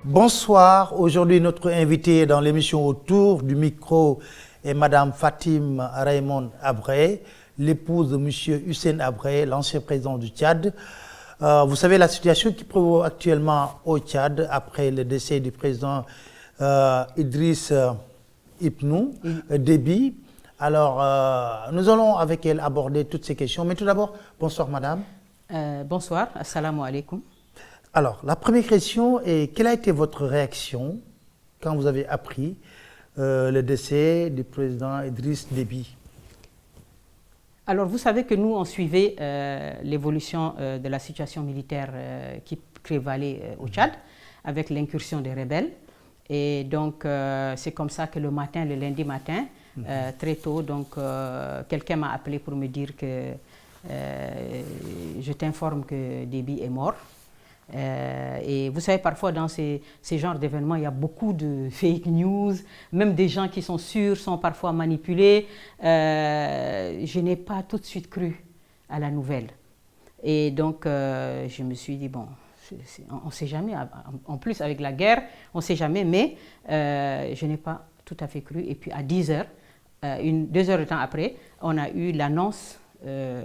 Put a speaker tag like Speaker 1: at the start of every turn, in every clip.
Speaker 1: Bonsoir. Aujourd'hui, notre invité dans l'émission Autour du micro est Madame Fatim Raymond Habré, l'épouse de Monsieur Hussein Habré, l'ancien président du Tchad. Vous savez la situation qui prévaut actuellement au Tchad après le décès du président Idriss Déby. Alors, nous allons avec elle aborder toutes ces questions. Mais tout d'abord, bonsoir Madame.
Speaker 2: Bonsoir, assalamu alaikum.
Speaker 1: Alors, la première question est, quelle a été votre réaction quand vous avez appris le décès du président Idriss Déby?
Speaker 2: Alors, vous savez que nous, on suivait l'évolution de la situation militaire qui prévalait au Tchad, avec l'incursion des rebelles. Et donc, c'est comme ça que le matin, le lundi matin, très tôt, donc, quelqu'un m'a appelé pour me dire que je t'informe que Déby est mort. Et vous savez, parfois dans ces genres d'événements, il y a beaucoup de fake news, même des gens qui sont sûrs sont parfois manipulés. Je n'ai pas tout de suite cru à la nouvelle. Et donc, je me suis dit, bon, on ne sait jamais, en plus avec la guerre, on ne sait jamais, mais je n'ai pas tout à fait cru. Et puis à 10 heures, 2 heures de temps après, on a eu l'annonce de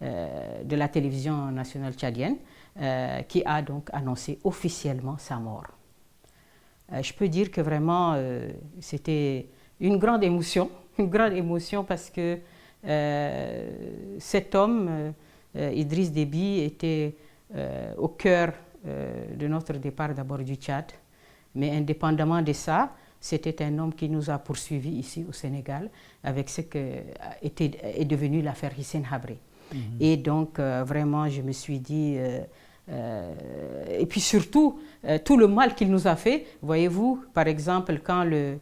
Speaker 2: la télévision nationale tchadienne, qui a donc annoncé officiellement sa mort. Je peux dire que vraiment c'était une grande émotion parce que cet homme, Idriss Déby, était au cœur de notre départ d'abord du Tchad, mais indépendamment de ça, c'était un homme qui nous a poursuivis ici au Sénégal avec ce que est devenu l'affaire Hissène Habré. Et donc vraiment je me suis dit... et puis surtout, tout le mal qu'il nous a fait, voyez-vous, par exemple, quand le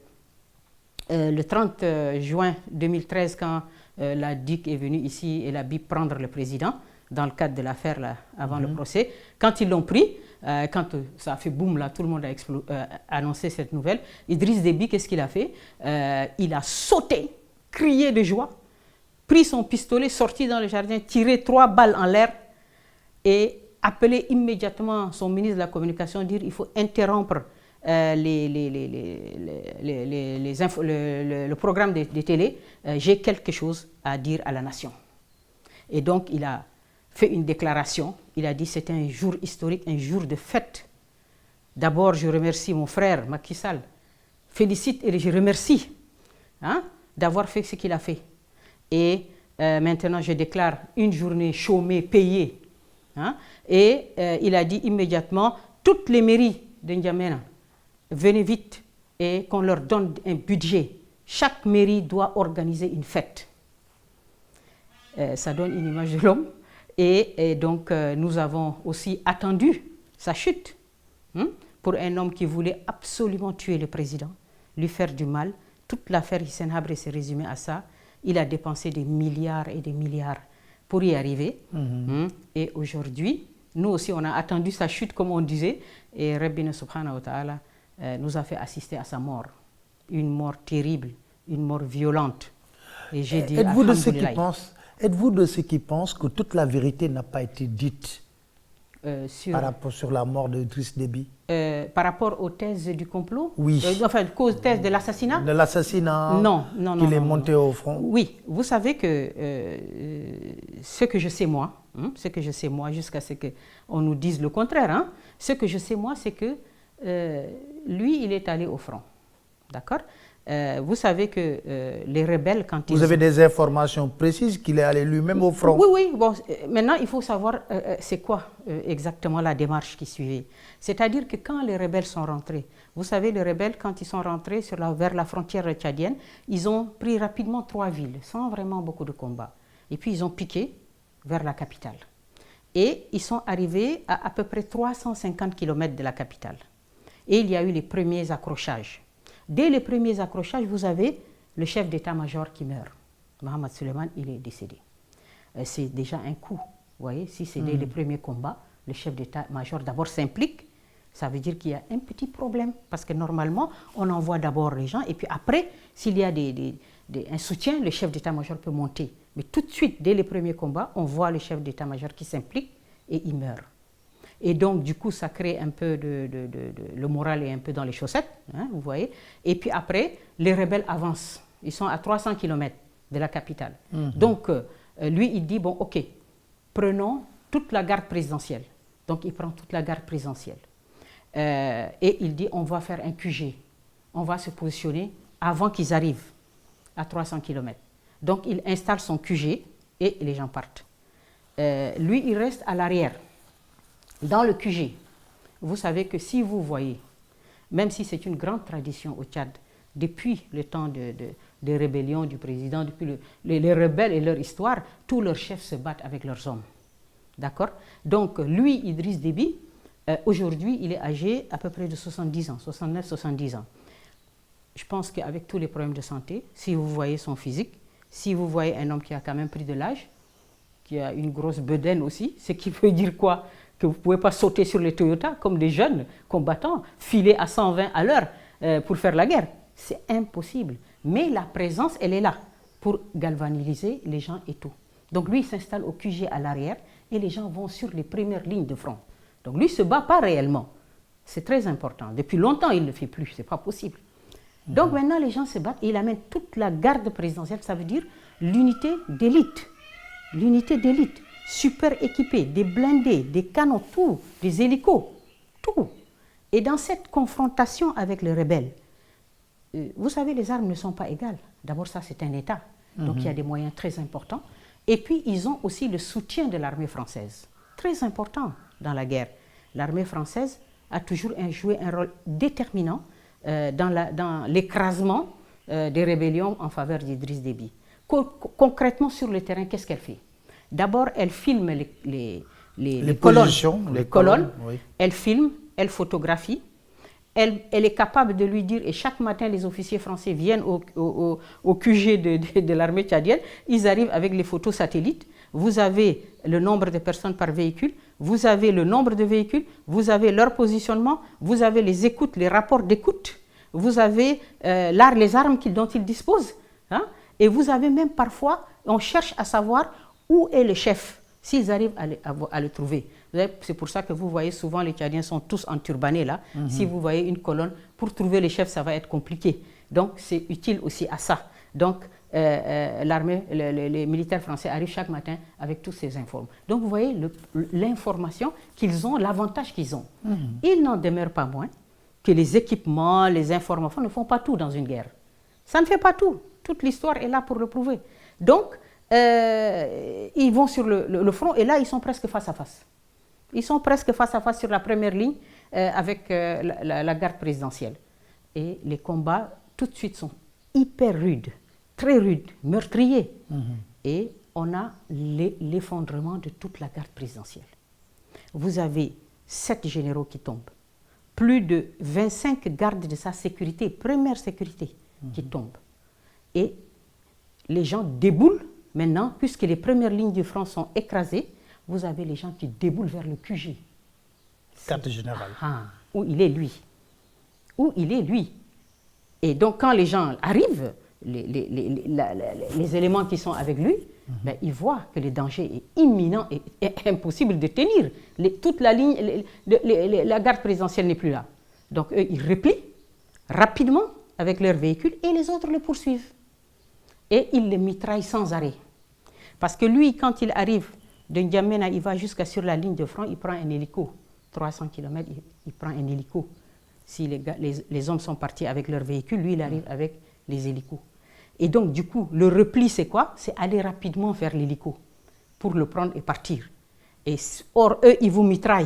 Speaker 2: 30 juin 2013, quand la DIC est venue ici et la BIP prendre le président, dans le cadre de l'affaire avant le procès, quand ils l'ont pris, quand ça a fait boum, là, tout le monde a annoncé cette nouvelle, Idriss Déby, qu'est-ce qu'il a fait? Il a sauté, crié de joie, pris son pistolet, sorti dans le jardin, tiré 3 balles en l'air et appeler immédiatement son ministre de la Communication, dire qu'il faut interrompre le programme des télés, j'ai quelque chose à dire à la nation. Et donc il a fait une déclaration, il a dit c'est un jour historique, un jour de fête. D'abord je remercie mon frère Macky Sall, félicite et je remercie d'avoir fait ce qu'il a fait. Et maintenant je déclare une journée chômée, payée. Et il a dit immédiatement, toutes les mairies de N'Djamena, venez vite et qu'on leur donne un budget. Chaque mairie doit organiser une fête. Ça donne une image de l'homme. Et donc nous avons aussi attendu sa chute pour un homme qui voulait absolument tuer le président, lui faire du mal. Toute l'affaire Hissène Habré s'est résumée à ça. Il a dépensé des milliards et des milliards pour y arriver. Et aujourd'hui, nous aussi, on a attendu sa chute, comme on disait, et Rabbina subhanahu wa ta'ala nous a fait assister à sa mort. Une mort terrible, une mort violente. Et j'ai dit,
Speaker 1: êtes-vous de ceux qui pensent que toute la vérité n'a pas été dite sur la mort d'Idriss Déby?
Speaker 2: Par rapport aux thèses du complot?
Speaker 1: Oui.
Speaker 2: Enfin, aux thèses de l'assassinat?
Speaker 1: De l'assassinat qu'il est monté au front?
Speaker 2: Oui, vous savez que ce que je sais moi, jusqu'à ce qu'on nous dise le contraire, ce que je sais moi, c'est que lui, il est allé au front. D'accord? Vous savez que les rebelles, quand
Speaker 1: Vous avez des informations précises qu'il est allé lui-même au front?
Speaker 2: Oui. Bon, maintenant, il faut savoir c'est quoi exactement la démarche qui suivait. C'est-à-dire que quand les rebelles sont rentrés, vous savez, les rebelles, quand ils sont rentrés vers la frontière tchadienne, ils ont pris rapidement 3 villes, sans vraiment beaucoup de combats. Et puis, ils ont piqué vers la capitale. Et ils sont arrivés à peu près 350 km de la capitale. Et il y a eu les premiers accrochages. Dès les premiers accrochages, vous avez le chef d'état-major qui meurt. Mohamed Suleiman, il est décédé. C'est déjà un coup. Vous voyez, si c'est dès les premiers combats, le chef d'état-major d'abord s'implique, ça veut dire qu'il y a un petit problème. Parce que normalement, on envoie d'abord les gens et puis après, s'il y a un soutien, le chef d'état-major peut monter. Mais tout de suite, dès les premiers combats, on voit le chef d'état-major qui s'implique et il meurt. Et donc, du coup, ça crée un peu le moral est un peu dans les chaussettes, hein, vous voyez. Et puis après, les rebelles avancent. Ils sont à 300 km de la capitale. Donc, lui, il dit, bon, ok, prenons toute la garde présidentielle. Donc, il prend toute la garde présidentielle. Et il dit, on va faire un QG. On va se positionner avant qu'ils arrivent à 300 km. Donc, il installe son QG et les gens partent. Lui, il reste à l'arrière. Dans le QG, vous savez que si vous voyez, même si c'est une grande tradition au Tchad, depuis le temps des rébellions du président, depuis les rebelles et leur histoire, tous leurs chefs se battent avec leurs hommes. D'accord? Donc, lui, Idriss Déby, aujourd'hui, il est âgé à peu près de 70 ans, 69-70 ans. Je pense qu'avec tous les problèmes de santé, si vous voyez son physique, si vous voyez un homme qui a quand même pris de l'âge, qui a une grosse bedaine aussi, ce qui veut dire quoi? Que vous ne pouvez pas sauter sur les Toyota comme des jeunes combattants, filer à 120 à l'heure pour faire la guerre. C'est impossible. Mais la présence, elle est là pour galvaniser les gens et tout. Donc lui, il s'installe au QG à l'arrière et les gens vont sur les premières lignes de front. Donc lui ne se bat pas réellement. C'est très important. Depuis longtemps, il ne le fait plus. Ce n'est pas possible. Donc maintenant, les gens se battent et il amène toute la garde présidentielle. Ça veut dire l'unité d'élite. L'unité d'élite. Super équipée, des blindés, des canons, tout, des hélicos, tout. Et dans cette confrontation avec les rebelles, vous savez, les armes ne sont pas égales. D'abord, ça, c'est un État. Donc, il y a des moyens très importants. Et puis, ils ont aussi le soutien de l'armée française. Très important dans la guerre. L'armée française a toujours joué un rôle déterminant dans l'écrasement des rébellions en faveur d'Idriss Déby. Concrètement, sur le terrain, qu'est-ce qu'elle fait? D'abord, elle filme les colonnes, oui. Elle filme, elle photographie, elle est capable de lui dire, et chaque matin les officiers français viennent au QG de l'armée tchadienne, ils arrivent avec les photos satellites, vous avez le nombre de personnes par véhicule, vous avez le nombre de véhicules, vous avez leur positionnement, vous avez les écoutes, les rapports d'écoute, vous avez les armes dont ils disposent, hein, et vous avez même parfois, on cherche à savoir où est le chef, s'ils arrivent à le trouver. C'est pour ça que vous voyez souvent les Tchadiens sont tous enturbanés là. Si vous voyez une colonne, pour trouver les chefs, ça va être compliqué. Donc c'est utile aussi à ça. Donc l'armée, les militaires français arrivent chaque matin avec tous ces informations. Donc vous voyez l'information qu'ils ont, l'avantage qu'ils ont. Il n'en demeure pas moins que les équipements, les informations ne font pas tout dans une guerre. Ça ne fait pas tout. Toute l'histoire est là pour le prouver. Donc, ils vont sur le front et là, ils sont presque face à face. Ils sont presque face à face sur la première ligne avec la garde présidentielle. Et les combats, tout de suite, sont hyper rudes, très rudes, meurtriers. Et on a l'effondrement de toute la garde présidentielle. Vous avez 7 généraux qui tombent, plus de 25 gardes de sa sécurité, première sécurité, qui tombent. Et les gens déboulent. Maintenant, puisque les premières lignes du front sont écrasées, vous avez les gens qui déboulent vers le QG.
Speaker 1: Carte générale.
Speaker 2: Où il est lui. Où il est lui. Et donc, quand les gens arrivent, les éléments qui sont avec lui, ben, ils voient que le danger est imminent et impossible de tenir. Toute la ligne, la garde présidentielle n'est plus là. Donc, eux, ils replient rapidement avec leurs véhicules et les autres le poursuivent. Et ils le mitraillent sans arrêt. Parce que lui, quand il arrive de N'Djamena, il va jusqu'à sur la ligne de front, il prend un hélico. 300 km, il prend un hélico. Si les hommes sont partis avec leur véhicule, lui, il arrive avec les hélicos. Et donc, du coup, le repli, c'est quoi? C'est aller rapidement vers l'hélico pour le prendre et partir. Or, eux, ils vous mitraillent.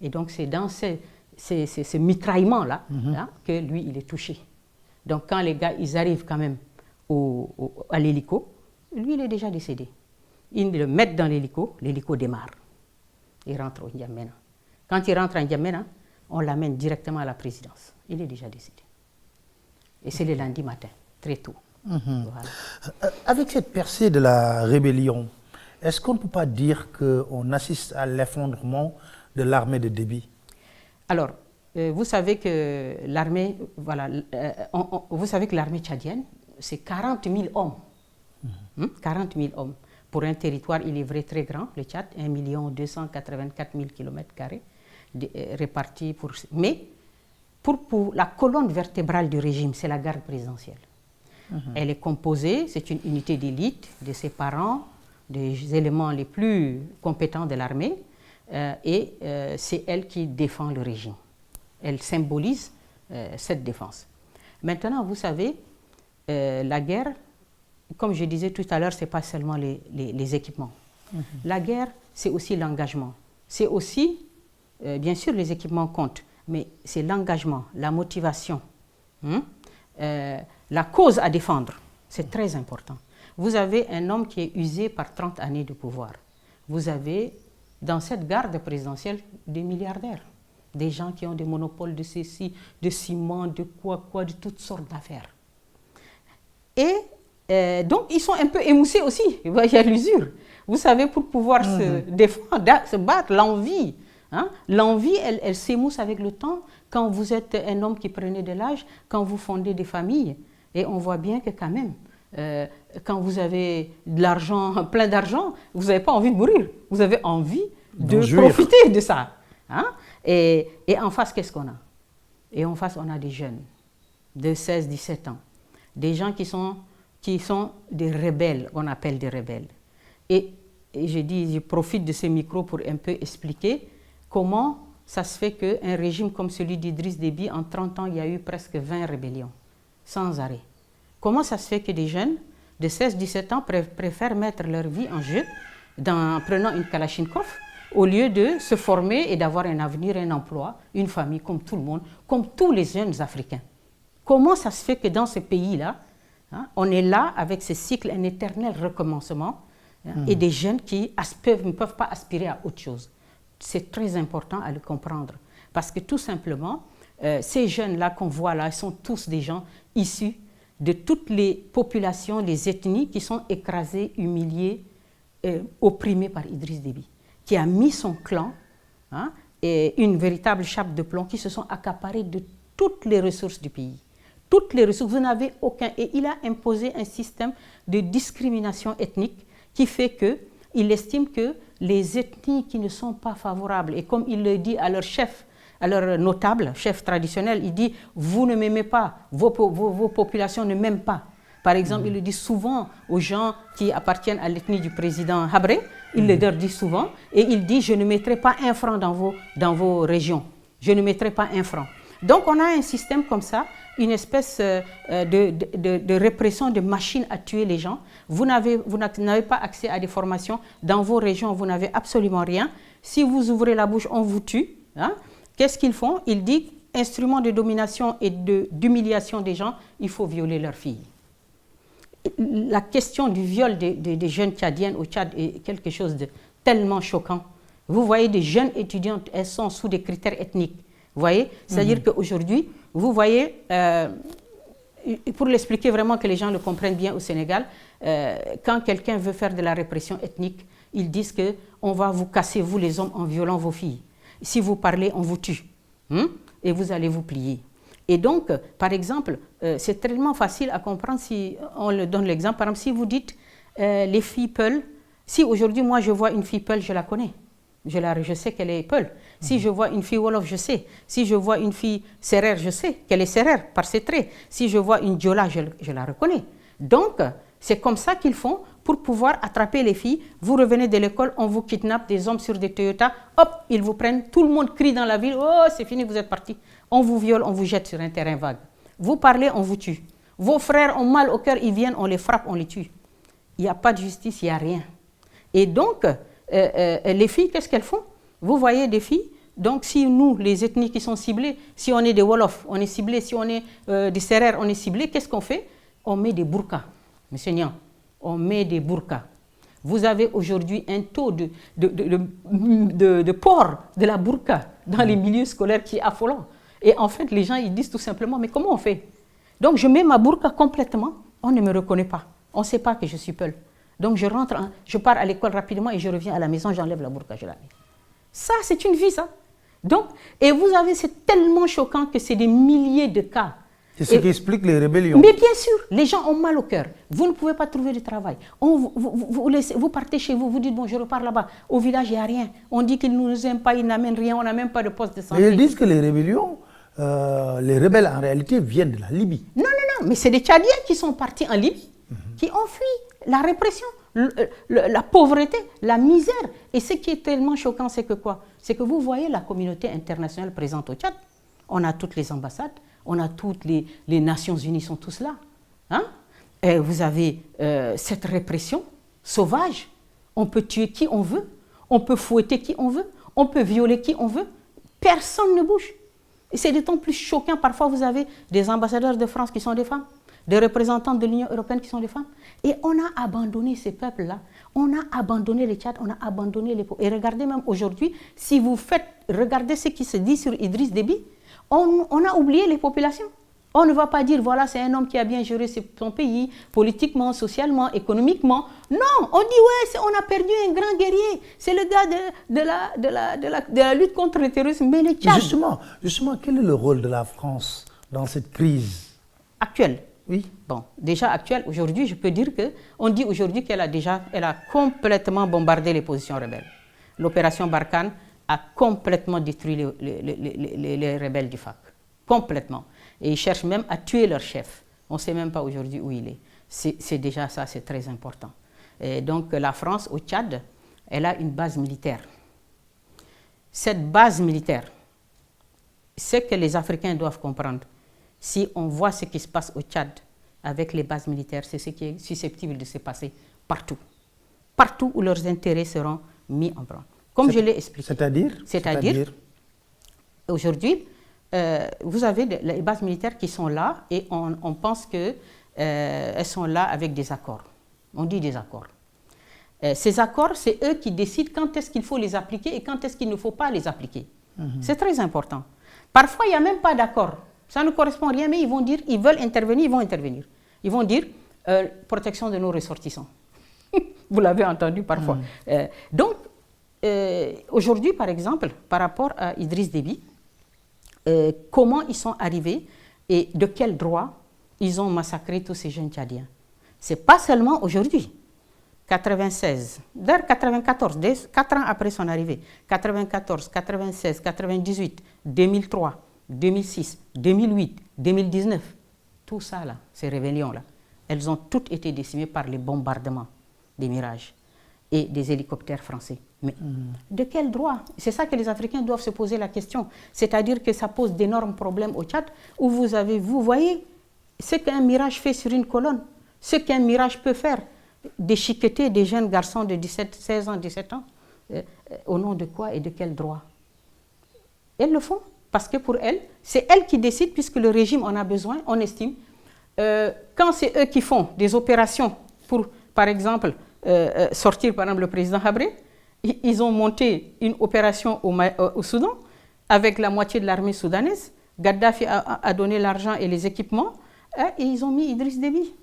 Speaker 2: Et donc, c'est dans ce mitraillement-là que lui, il est touché. Donc, quand les gars, ils arrivent quand même à l'hélico, lui, il est déjà décédé. Ils le mettent dans l'hélico démarre. Il rentre au N'Djamena. Quand il rentre à N'Djamena, on l'amène directement à la présidence. Il est déjà décédé. Et c'est le lundi matin, très tôt. Voilà.
Speaker 1: Avec cette percée de la rébellion, est-ce qu'on ne peut pas dire qu'on assiste à l'effondrement de l'armée de Déby? Alors,
Speaker 2: vous savez que l'armée, vous savez que l'armée tchadienne, c'est 40 000 hommes. 40 000 hommes. pour un territoire, il est vrai, très grand, le Tchad, 1 284 000 km² répartis pour... Mais pour la colonne vertébrale du régime, c'est la garde présidentielle. Elle est composée, c'est une unité d'élite de ses parents, des éléments les plus compétents de l'armée, et c'est elle qui défend le régime. Elle symbolise cette défense. Maintenant, vous savez, la guerre, comme je disais tout à l'heure, ce n'est pas seulement les équipements. La guerre, c'est aussi l'engagement. C'est aussi, bien sûr, les équipements comptent, mais c'est l'engagement, la motivation, la cause à défendre. C'est très important. Vous avez un homme qui est usé par 30 années de pouvoir. Vous avez, dans cette garde présidentielle, des milliardaires. Des gens qui ont des monopoles de ceci, de ciment, de quoi, de toutes sortes d'affaires. Et donc, ils sont un peu émoussés aussi. Il y a l'usure. Vous savez, pour pouvoir se défendre, se battre, l'envie. L'envie, elle s'émousse avec le temps. Quand vous êtes un homme qui prenait de l'âge, quand vous fondez des familles. Et on voit bien que quand même, quand vous avez de l'argent, plein d'argent, vous n'avez pas envie de mourir. Vous avez envie de profiter de ça. Et en face, qu'est-ce qu'on a? Et en face, on a des jeunes de 16, 17 ans. Des gens qui sont des rebelles, qu'on appelle des rebelles. Et je profite de ce micro pour un peu expliquer comment ça se fait qu'un régime comme celui d'Idriss Déby, en 30 ans, il y a eu presque 20 rébellions, sans arrêt. Comment ça se fait que des jeunes de 16-17 ans préfèrent mettre leur vie en jeu en prenant une Kalachnikov au lieu de se former et d'avoir un avenir, un emploi, une famille comme tout le monde, comme tous les jeunes Africains? Comment ça se fait que dans ce pays-là, on est là avec ce cycle, un éternel recommencement, et des jeunes qui ne peuvent pas aspirer à autre chose? C'est très important à le comprendre. Parce que tout simplement, ces jeunes-là qu'on voit là, ils sont tous des gens issus de toutes les populations, les ethnies qui sont écrasées, humiliées, opprimées par Idriss Déby, qui a mis son clan, et une véritable chape de plomb, qui se sont accaparés de toutes les ressources du pays. Toutes les ressources, vous n'avez aucun. Et il a imposé un système de discrimination ethnique qui fait qu'il estime que les ethnies qui ne sont pas favorables, et comme il le dit à leur chef, à leur notable, chef traditionnel, il dit « vous ne m'aimez pas, vos populations ne m'aiment pas ». Par exemple, il le dit souvent aux gens qui appartiennent à l'ethnie du président Habré, il le leur dit souvent, et il dit « je ne mettrai pas un franc dans vos régions, je ne mettrai pas un franc ». Donc on a un système comme ça, une espèce de répression, de machine à tuer les gens. Vous n'avez pas accès à des formations. Dans vos régions, vous n'avez absolument rien. Si vous ouvrez la bouche, on vous tue. Qu'est-ce qu'ils font? Ils disent, instrument de domination et d'humiliation des gens, il faut violer leurs filles. La question du viol des jeunes Tchadiennes au Tchad est quelque chose de tellement choquant. Vous voyez des jeunes étudiantes, elles sont sous des critères ethniques. Vous voyez? C'est-à-dire qu'aujourd'hui, vous voyez, pour l'expliquer vraiment que les gens le comprennent bien au Sénégal, quand quelqu'un veut faire de la répression ethnique, ils disent qu'on va vous casser, vous les hommes, en violant vos filles. Si vous parlez, on vous tue. Et vous allez vous plier. Et donc, par exemple, c'est tellement facile à comprendre si on le donne l'exemple. Par exemple, si vous dites les filles Peul, si aujourd'hui, moi, je vois une fille Peul, je la connais. Je sais qu'elle est Peul. Si je vois une fille Wolof, je sais. Si je vois une fille Sérère, je sais qu'elle est Sérère par ses traits. Si je vois une Diola, je la reconnais. Donc, c'est comme ça qu'ils font pour pouvoir attraper les filles. Vous revenez de l'école, on vous kidnappe, des hommes sur des Toyota, hop, ils vous prennent, tout le monde crie dans la ville, oh, c'est fini, vous êtes partis. On vous viole, on vous jette sur un terrain vague. Vous parlez, on vous tue. Vos frères ont mal au cœur, ils viennent, on les frappe, on les tue. Il n'y a pas de justice, il n'y a rien. Et donc, les filles, qu'est-ce qu'elles font? Vous voyez des filles, donc si nous, les ethnies qui sont ciblées, si on est des Wolofs, on est ciblés, si on est des Sérères, on est ciblés, qu'est-ce qu'on fait? On met des burkas, monsieur Nian, on met des burkas. Vous avez aujourd'hui un taux de port de la burqa dans les milieux scolaires qui est affolant. Et en fait, les gens, ils disent tout simplement, mais comment on fait? Donc, je mets ma burqa complètement, on ne me reconnaît pas. On ne sait pas que je suis Peul. Donc, je pars à l'école rapidement et je reviens à la maison, j'enlève la burqa, je la mets. Ça, c'est une vie, ça. Donc, et vous avez, c'est tellement choquant que c'est des milliers de cas.
Speaker 1: C'est ce qui explique les rébellions.
Speaker 2: Mais bien sûr, les gens ont mal au cœur. Vous ne pouvez pas trouver de travail. Vous partez chez vous, vous dites, bon, je repars là-bas. Au village, il n'y a rien. On dit qu'ils ne nous aiment pas, ils n'amènent rien, on n'a même pas de poste de santé.
Speaker 1: Mais ils disent que les rébellions, les rebelles en réalité viennent de la Libye.
Speaker 2: Non, mais c'est des Tchadiens qui sont partis en Libye, qui ont fui la répression, la pauvreté, la misère. Et ce qui est tellement choquant, c'est que quoi? C'est que vous voyez la communauté internationale présente au Tchad. On a toutes les ambassades. On a toutes les Nations Unies sont tous là. Hein? Et vous avez cette répression sauvage. On peut tuer qui on veut. On peut fouetter qui on veut. On peut violer qui on veut. Personne ne bouge. Et c'est d'autant plus choquant. Parfois, vous avez des ambassadeurs de France qui sont des femmes, des représentants de l'Union européenne qui sont des femmes. Et on a abandonné ces peuples-là. On a abandonné les Tchad, on a abandonné les peuples. Et regardez même aujourd'hui, si vous regardez ce qui se dit sur Idriss Déby, on a oublié les populations. On ne va pas dire, voilà, c'est un homme qui a bien géré son pays, politiquement, socialement, économiquement. Non, on dit, ouais, on a perdu un grand guerrier. C'est le gars de la lutte contre le terrorisme. Mais les Tchad...
Speaker 1: Justement, quel est le rôle de la France dans cette crise
Speaker 2: actuelle?
Speaker 1: Oui.
Speaker 2: Bon, déjà actuelle, aujourd'hui, je peux dire qu'on dit aujourd'hui qu'elle a complètement bombardé les positions rebelles. L'opération Barkhane a complètement détruit les rebelles du FARC. Complètement. Et ils cherchent même à tuer leur chef. On ne sait même pas aujourd'hui où il est. C'est déjà ça, c'est très important. Et donc la France, au Tchad, elle a une base militaire. Cette base militaire, ce que les Africains doivent comprendre, si on voit ce qui se passe au Tchad avec les bases militaires, c'est ce qui est susceptible de se passer partout. Partout où leurs intérêts seront mis en branle. Comme je l'ai expliqué. C'est-à-dire, aujourd'hui, vous avez les bases militaires qui sont là et on pense qu'elles sont là avec des accords. On dit des accords. Ces accords, c'est eux qui décident quand est-ce qu'il faut les appliquer et quand est-ce qu'il ne faut pas les appliquer. C'est très important. Parfois, il n'y a même pas d'accord. Ça ne correspond à rien, mais ils vont dire, ils veulent intervenir, ils vont intervenir. Ils vont dire, protection de nos ressortissants. Vous l'avez entendu parfois. Donc, aujourd'hui, par exemple, par rapport à Idriss Déby, comment ils sont arrivés et de quel droit ils ont massacré tous ces jeunes Tchadiens. Ce n'est pas seulement aujourd'hui. 96, vers 94, 4 ans après son arrivée, 94, 96, 98, 2003, 2006, 2008, 2019, tout ça là, ces rébellions-là, elles ont toutes été décimées par les bombardements des Mirages et des hélicoptères français. Mais de quel droit? C'est ça que les Africains doivent se poser la question. C'est-à-dire que ça pose d'énormes problèmes au Tchad, où vous voyez ce qu'un Mirage fait sur une colonne, ce qu'un Mirage peut faire, déchiqueter des jeunes garçons de 16 ans, 17 ans, au nom de quoi et de quel droit? Elles le font, parce que pour elles, c'est elles qui décident, puisque le régime en a besoin, on estime. Quand c'est eux qui font des opérations pour, par exemple, sortir par exemple le président Habré, ils ont monté une opération au Soudan avec la moitié de l'armée soudanaise. Gaddafi a donné l'argent et les équipements et ils ont mis Idriss Déby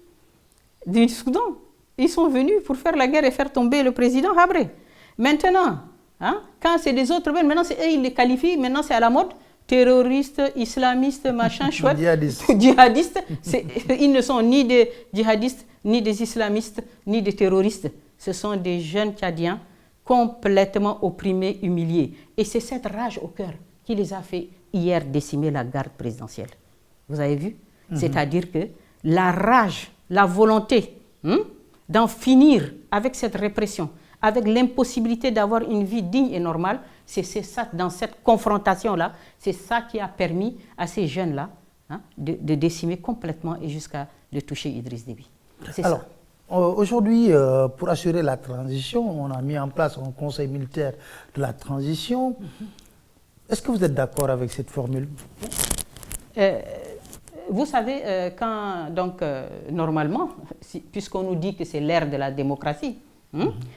Speaker 2: du Soudan. Ils sont venus pour faire la guerre et faire tomber le président Habré. Maintenant, quand c'est des autres, maintenant c'est eux, ils les qualifient, maintenant c'est à la mode, terroristes, islamistes, machin, chouette, djihadistes. Ils ne sont ni des djihadistes, ni des islamistes, ni des terroristes. Ce sont des jeunes Tchadiens complètement opprimés, humiliés. Et c'est cette rage au cœur qui les a fait hier décimer la garde présidentielle. Vous avez vu? C'est-à-dire que la rage, la volonté d'en finir avec cette répression, avec l'impossibilité d'avoir une vie digne et normale, c'est ça, dans cette confrontation-là, c'est ça qui a permis à ces jeunes-là de décimer complètement et jusqu'à de toucher Idriss Déby.
Speaker 1: Alors, aujourd'hui, pour assurer la transition, on a mis en place un conseil militaire de la transition. Est-ce que vous êtes d'accord avec cette formule?
Speaker 2: Vous savez, normalement, puisqu'on nous dit que c'est l'ère de la démocratie,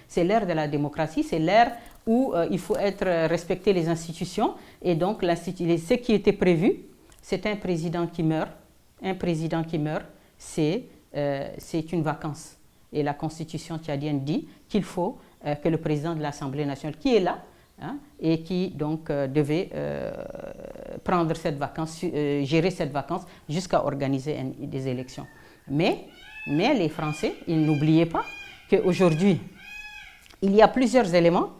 Speaker 2: c'est l'ère de la démocratie, c'est l'ère où il faut respecter les institutions. Et donc, ce qui était prévu, c'est un président qui meurt. Un président qui meurt, c'est une vacance. Et la constitution tchadienne dit qu'il faut que le président de l'Assemblée nationale, qui est là, hein, et qui donc devait prendre cette vacance, gérer cette vacance jusqu'à organiser des élections. Mais les Français, ils n'oubliaient pas qu'aujourd'hui, il y a plusieurs éléments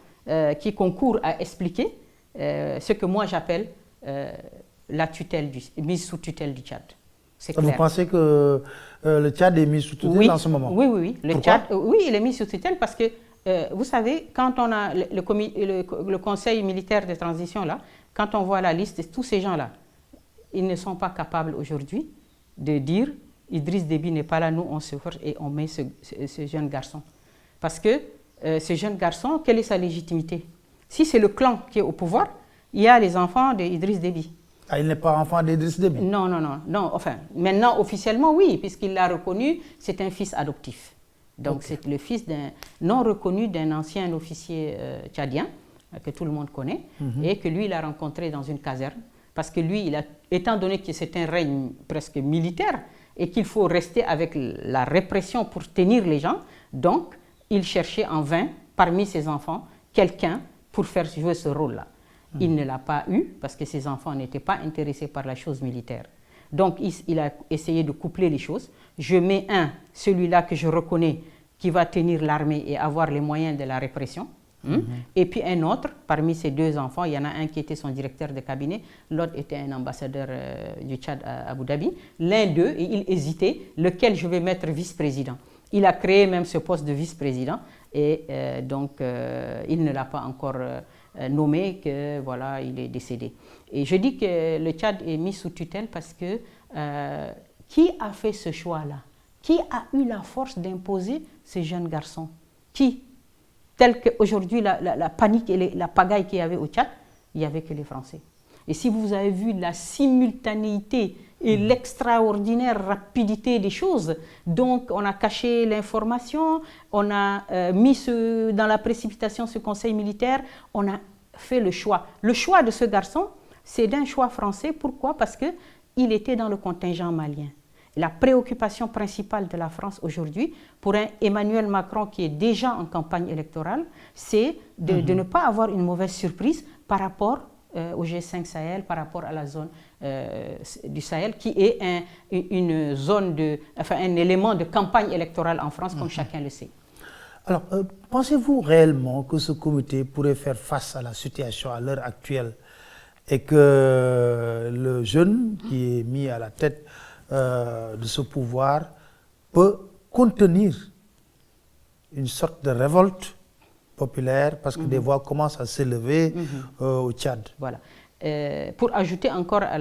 Speaker 2: qui concourent à expliquer ce que moi j'appelle la mise sous tutelle du Tchad.
Speaker 1: Vous pensez que le Tchad est mis sous tutelle en ce moment?
Speaker 2: Oui. Le Tchad, oui, il est mis sous tutelle parce que, vous savez, quand on a le Conseil militaire de transition, là, quand on voit la liste de tous ces gens-là, ils ne sont pas capables aujourd'hui de dire Idriss Déby n'est pas là, nous on se force et on met ce jeune garçon. Parce que ce jeune garçon, quelle est sa légitimité? Si c'est le clan qui est au pouvoir, il y a les enfants d'Idriss Déby.
Speaker 1: Ah, il n'est pas enfant d'Idriss Déby?
Speaker 2: Non. Enfin, maintenant, officiellement, oui, puisqu'il l'a reconnu, c'est un fils adoptif. Donc, c'est le fils non reconnu d'un ancien officier tchadien, que tout le monde connaît, et que lui, il a rencontré dans une caserne. Parce que lui, étant donné que c'est un règne presque militaire, et qu'il faut rester avec la répression pour tenir les gens, donc, il cherchait en vain, parmi ses enfants, quelqu'un pour faire jouer ce rôle-là. Il ne l'a pas eu parce que ses enfants n'étaient pas intéressés par la chose militaire. Donc, il a essayé de coupler les choses. Je mets celui-là que je reconnais, qui va tenir l'armée et avoir les moyens de la répression. Et puis un autre, parmi ces deux enfants, il y en a un qui était son directeur de cabinet, l'autre était un ambassadeur du Tchad à Abu Dhabi. L'un d'eux, et il hésitait, lequel je vais mettre vice-président. Il a créé même ce poste de vice-président et donc il ne l'a pas encore nommé, que voilà, il est décédé. Et je dis que le Tchad est mis sous tutelle parce que qui a fait ce choix-là? Qui a eu la force d'imposer ces jeunes garçons? Qui? Tel qu'aujourd'hui, la panique et la pagaille qu'il y avait au Tchad, il n'y avait que les Français. Et si vous avez vu la simultanéité et l'extraordinaire rapidité des choses, donc on a caché l'information, on a mis dans la précipitation ce conseil militaire, on a fait le choix. Le choix de ce garçon, c'est d'un choix français. Pourquoi? Parce qu'il était dans le contingent malien. La préoccupation principale de la France aujourd'hui, pour un Emmanuel Macron qui est déjà en campagne électorale, c'est de ne pas avoir une mauvaise surprise par rapport au G5 Sahel, par rapport à la zone du Sahel, qui est une zone un élément de campagne électorale en France, comme chacun le sait.
Speaker 1: Alors, pensez-vous réellement que ce comité pourrait faire face à la situation à l'heure actuelle et que le jeune qui est mis à la tête de ce pouvoir peut contenir une sorte de révolte populaire parce que des voix commencent à s'élever au Tchad? Voilà.
Speaker 2: Pour ajouter encore à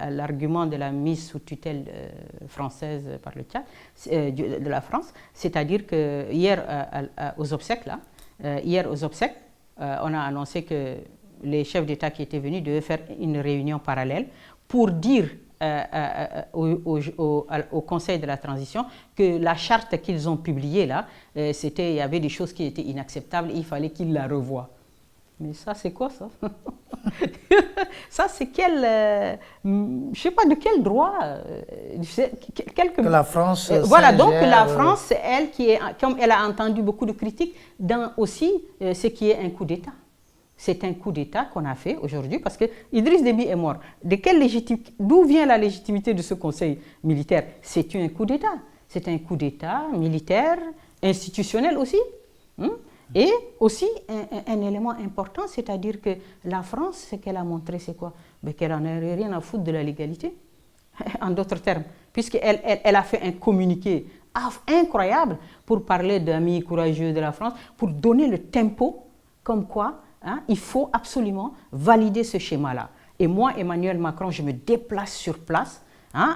Speaker 2: l'argument de la mise sous tutelle française par le Tchad, de la France, c'est-à-dire que hier aux obsèques, on a annoncé que les chefs d'État qui étaient venus devaient faire une réunion parallèle pour dire au Conseil de la transition que la charte qu'ils ont publiée là, il y avait des choses qui étaient inacceptables et il fallait qu'ils la revoient. Mais ça, c'est quoi ça? Ça, c'est je ne sais pas de quel droit.
Speaker 1: Que la France.
Speaker 2: Voilà, donc la France, c'est elle comme elle a entendu beaucoup de critiques dans aussi ce qui est un coup d'État. C'est un coup d'État qu'on a fait aujourd'hui parce que Idriss Déby est mort. D'où vient la légitimité de ce conseil militaire? C'est un coup d'État. C'est un coup d'État militaire, institutionnel aussi. Et aussi un élément important, c'est-à-dire que la France, ce qu'elle a montré, c'est quoi? Qu'elle n'en a rien à foutre de la légalité, en d'autres termes, puisqu'elle a fait un communiqué incroyable pour parler d'amis courageux de la France, pour donner le tempo, comme quoi il faut absolument valider ce schéma-là. Et moi, Emmanuel Macron, je me déplace sur place,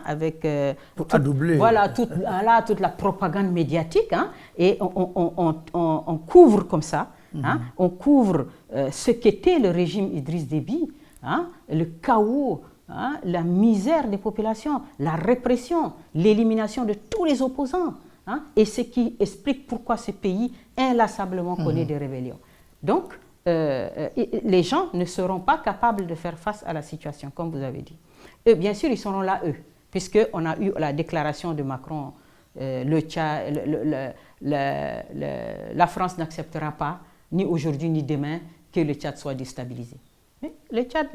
Speaker 2: avec toute la propagande médiatique, et on couvre comme ça, on couvre ce qu'était le régime Idriss Déby, le chaos, la misère des populations, la répression, l'élimination de tous les opposants, et ce qui explique pourquoi ce pays inlassablement connaît des rébellions. Donc, les gens ne seront pas capables de faire face à la situation, comme vous avez dit. Eux, bien sûr, ils seront là, eux, puisqu'on a eu la déclaration de Macron, la France n'acceptera pas, ni aujourd'hui ni demain, que le Tchad soit déstabilisé. Mais le Tchad,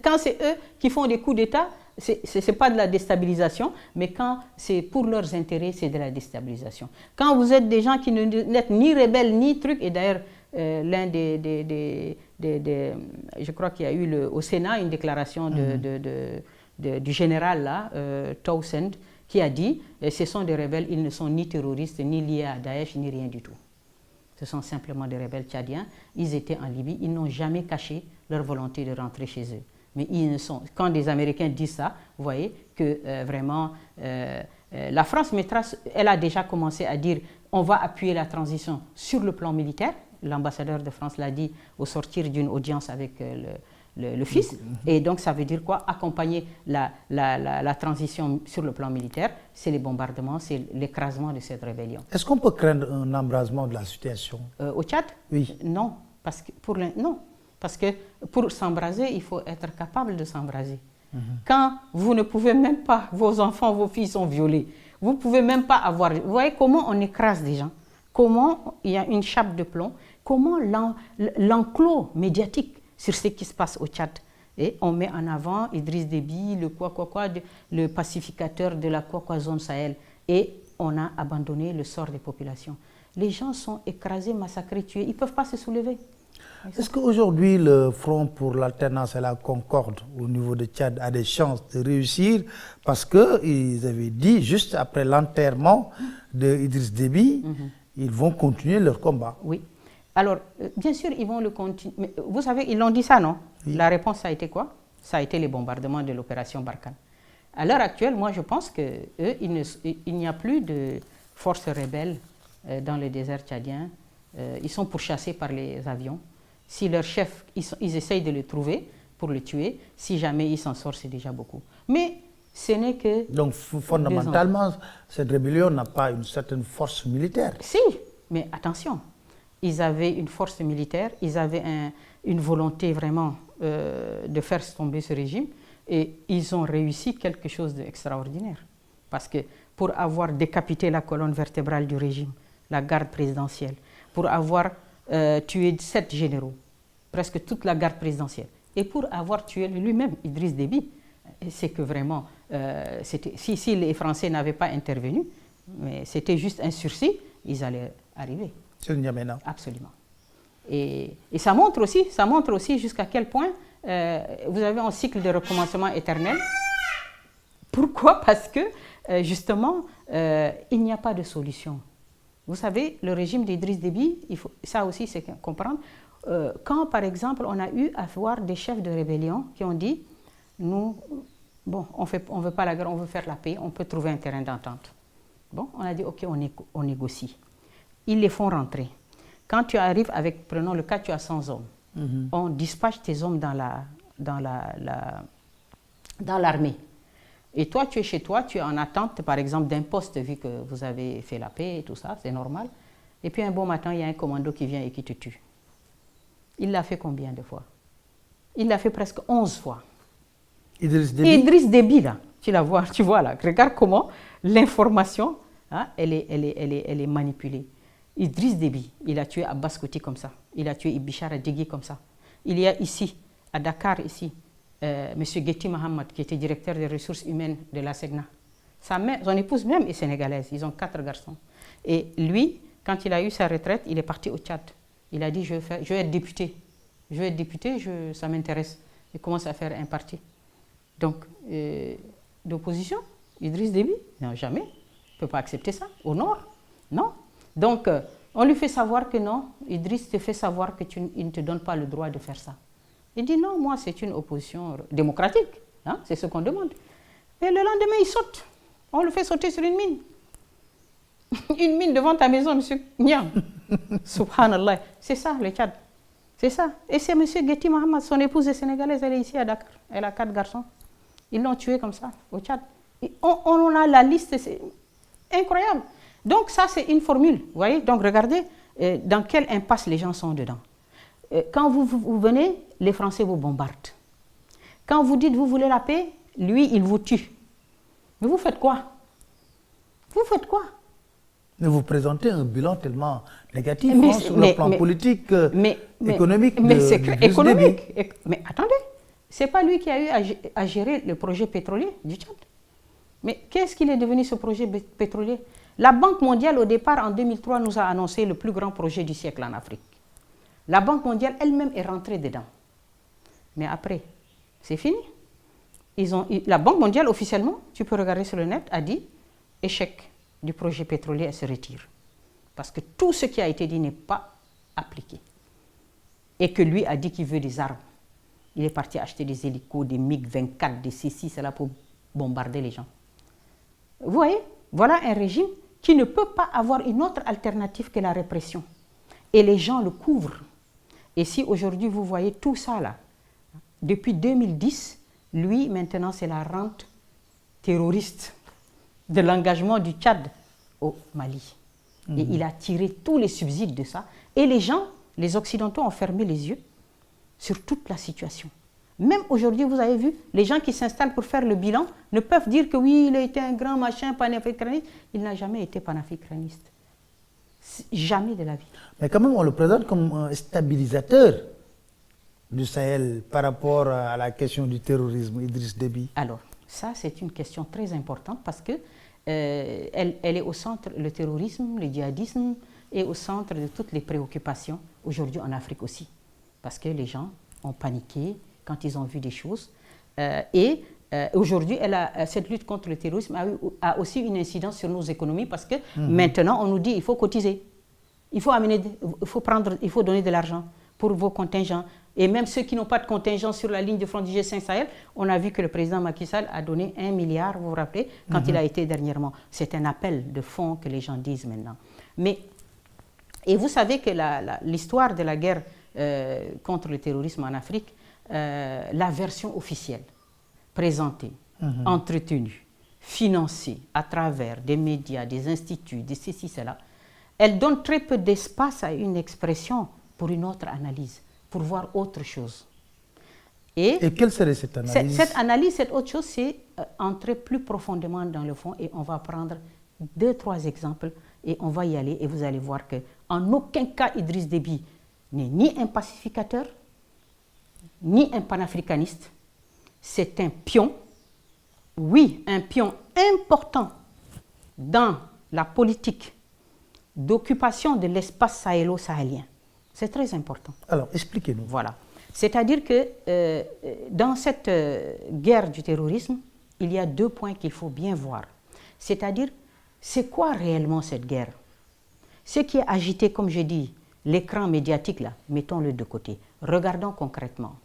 Speaker 2: quand c'est eux qui font des coups d'État, ce n'est pas de la déstabilisation, mais quand c'est pour leurs intérêts, c'est de la déstabilisation. Quand vous êtes des gens qui n'êtes ni rebelles, ni trucs, et d'ailleurs, l'un je crois qu'il y a eu au Sénat une déclaration du général là, Townsend, qui a dit ce sont des rebelles, ils ne sont ni terroristes, ni liés à Daesh, ni rien du tout. Ce sont simplement des rebelles tchadiens. Ils étaient en Libye, ils n'ont jamais caché leur volonté de rentrer chez eux. Mais ils ne sont, quand des Américains disent ça, vous voyez que vraiment, la France, elle a déjà commencé à dire on va appuyer la transition sur le plan militaire. L'ambassadeur de France l'a dit au sortir d'une audience avec le fils. Et donc, ça veut dire quoi? Accompagner la transition sur le plan militaire, c'est les bombardements, c'est l'écrasement de cette rébellion.
Speaker 1: Est-ce qu'on peut craindre un embrasement de la situation?
Speaker 2: Au Tchad?
Speaker 1: Oui.
Speaker 2: Non, parce que pour s'embraser, il faut être capable de s'embraser. Quand vous ne pouvez même pas, vos enfants, vos filles sont violés, vous ne pouvez même pas avoir... Vous voyez comment on écrase des gens? Comment il y a une chape de plomb? Comment l'enclos médiatique sur ce qui se passe au Tchad? Et on met en avant Idriss Déby, le pacificateur de la zone Sahel. Et on a abandonné le sort des populations. Les gens sont écrasés, massacrés, tués. Ils ne peuvent pas se soulever.
Speaker 1: Est-ce qu'aujourd'hui, le Front pour l'alternance et la concorde au niveau de Tchad a des chances de réussir? Parce qu'ils avaient dit, juste après l'enterrement d'Idriss Déby, ils vont continuer leur combat.
Speaker 2: Oui. Alors, bien sûr, ils vont le continuer. Mais vous savez, ils l'ont dit ça, non? Oui. La réponse, ça a été quoi? Ça a été les bombardements de l'opération Barkhane. À l'heure actuelle, moi, je pense qu'il n'y a plus de forces rebelles dans le désert tchadien. Ils sont pourchassés par les avions. Si leur chef, ils essayent de le trouver pour le tuer. Si jamais il s'en sort, c'est déjà beaucoup. Mais ce n'est que...
Speaker 1: Donc, fondamentalement, cette rébellion n'a pas une certaine force militaire.
Speaker 2: Si, mais attention. Ils avaient une force militaire, ils avaient une volonté vraiment de faire tomber ce régime et ils ont réussi quelque chose d'extraordinaire. Parce que pour avoir décapité la colonne vertébrale du régime, la garde présidentielle, pour avoir tué 7 généraux, presque toute la garde présidentielle, et pour avoir tué lui-même, Idriss Déby, c'est que vraiment, si les Français n'avaient pas intervenu, mais c'était juste un sursis, ils allaient arriver.
Speaker 1: C'est le Niamey.
Speaker 2: Absolument. Et ça montre aussi jusqu'à quel point vous avez un cycle de recommencement éternel. Pourquoi? Parce que justement, il n'y a pas de solution. Vous savez, le régime d'Idriss Déby, ça aussi c'est comprendre, quand par exemple on a eu à voir des chefs de rébellion qui ont dit, nous, bon, on veut pas la guerre, on veut faire la paix, on peut trouver un terrain d'entente. Bon, on a dit, ok, on négocie. Ils les font rentrer. Quand tu arrives avec, prenons le cas, tu as 100 hommes. On dispatche tes hommes dans l'armée. Et toi, tu es chez toi, tu es en attente, par exemple, d'un poste, vu que vous avez fait la paix et tout ça, c'est normal. Et puis un bon matin, il y a un commando qui vient et qui te tue. Il l'a fait combien de fois? Il l'a fait presque 11 fois.
Speaker 1: Idriss Déby?
Speaker 2: Idriss Déby, là, tu vois là, regarde comment l'information, hein, elle est manipulée. Idriss Déby, il a tué Abbas Kouti comme ça. Il a tué Ibichar Adjegui comme ça. Il y a ici, à Dakar, ici, M. Geti Mohamed, qui était directeur des ressources humaines de la SEGNA. Son épouse même est sénégalaise. Ils ont 4 garçons. Et lui, quand il a eu sa retraite, il est parti au Tchad. Il a dit, je vais être député. Je vais être député, ça m'intéresse. Il commence à faire un parti. Donc, d'opposition, Idriss Déby, non, jamais. Il ne peut pas accepter ça. Au nord, non. Donc, on lui fait savoir que non, Idriss te fait savoir qu'il ne te donne pas le droit de faire ça. Il dit non, moi c'est une opposition démocratique, hein, c'est ce qu'on demande. Et le lendemain, il saute. On le fait sauter sur une mine. Une mine devant ta maison, monsieur Niang. Subhanallah. C'est ça, le Tchad. C'est ça. Et c'est monsieur Geti Mohamed, son épouse est sénégalaise, elle est ici à Dakar. Elle a 4 garçons. Ils l'ont tué comme ça, au Tchad. Et on a la liste, c'est incroyable. Donc ça, c'est une formule, vous voyez. Donc regardez dans quelle impasse les gens sont dedans. Quand vous venez, les Français vous bombardent. Quand vous dites vous voulez la paix, lui, il vous tue. Mais vous faites quoi? Vous faites quoi?
Speaker 1: Mais vous présentez un bilan tellement négatif sur le plan politique, économique.
Speaker 2: Mais c'est économique. Mais attendez, ce n'est pas lui qui a eu à gérer le projet pétrolier du Tchad. Mais qu'est-ce qu'il est devenu ce projet pétrolier? La Banque mondiale, au départ, en 2003, nous a annoncé le plus grand projet du siècle en Afrique. La Banque mondiale elle-même est rentrée dedans. Mais après, c'est fini. La Banque mondiale, officiellement, tu peux regarder sur le net, a dit échec du projet pétrolier, elle se retire. Parce que tout ce qui a été dit n'est pas appliqué. Et que lui a dit qu'il veut des armes. Il est parti acheter des hélicos, des MiG-24, des C6, c'est là pour bombarder les gens. Vous voyez, voilà un régime qui ne peut pas avoir une autre alternative que la répression. Et les gens le couvrent. Et si aujourd'hui vous voyez tout ça là, depuis 2010, lui maintenant c'est la rente terroriste de l'engagement du Tchad au Mali. Et il a tiré tous les subsides de ça. Et les gens, les Occidentaux ont fermé les yeux sur toute la situation. Même aujourd'hui, vous avez vu, les gens qui s'installent pour faire le bilan ne peuvent dire que oui, il a été un grand machin panafricaniste. Il n'a jamais été panafricaniste. Jamais de la vie.
Speaker 1: Mais quand même, on le présente comme un stabilisateur du Sahel par rapport à la question du terrorisme, Idriss Déby.
Speaker 2: Alors, ça, c'est une question très importante parce que elle est au centre, le terrorisme, le djihadisme est au centre de toutes les préoccupations aujourd'hui en Afrique aussi. Parce que les gens ont paniqué quand ils ont vu des choses. Aujourd'hui, cette lutte contre le terrorisme a aussi une incidence sur nos économies parce que maintenant, on nous dit qu'il faut cotiser. Il faut donner de l'argent pour vos contingents. Et même ceux qui n'ont pas de contingent sur la ligne de front du G5 Sahel, on a vu que le président Macky Sall a donné 1 milliard, vous vous rappelez, quand il a été dernièrement. C'est un appel de fonds que les gens disent maintenant. Et vous savez que l'histoire de la guerre contre le terrorisme en Afrique, la version officielle, présentée, entretenue, financée à travers des médias, des instituts, des ceci, cela, elle donne très peu d'espace à une expression pour une autre analyse, pour voir autre chose.
Speaker 1: Et quelle serait cette analyse?
Speaker 2: Cette analyse, cette autre chose, c'est entrer plus profondément dans le fond et on va prendre 2-3 exemples et on va y aller et vous allez voir qu'en aucun cas Idriss Déby n'est ni un pacificateur, ni un panafricaniste. C'est un pion, oui, un pion important dans la politique d'occupation de l'espace sahélo-sahélien. C'est très important.
Speaker 1: Alors, expliquez-nous.
Speaker 2: Voilà. C'est-à-dire que dans cette guerre du terrorisme, il y a 2 points qu'il faut bien voir. C'est-à-dire, c'est quoi réellement cette guerre? Ce qui est agité, comme j'ai dit, l'écran médiatique, là, mettons-le de côté. Regardons concrètement.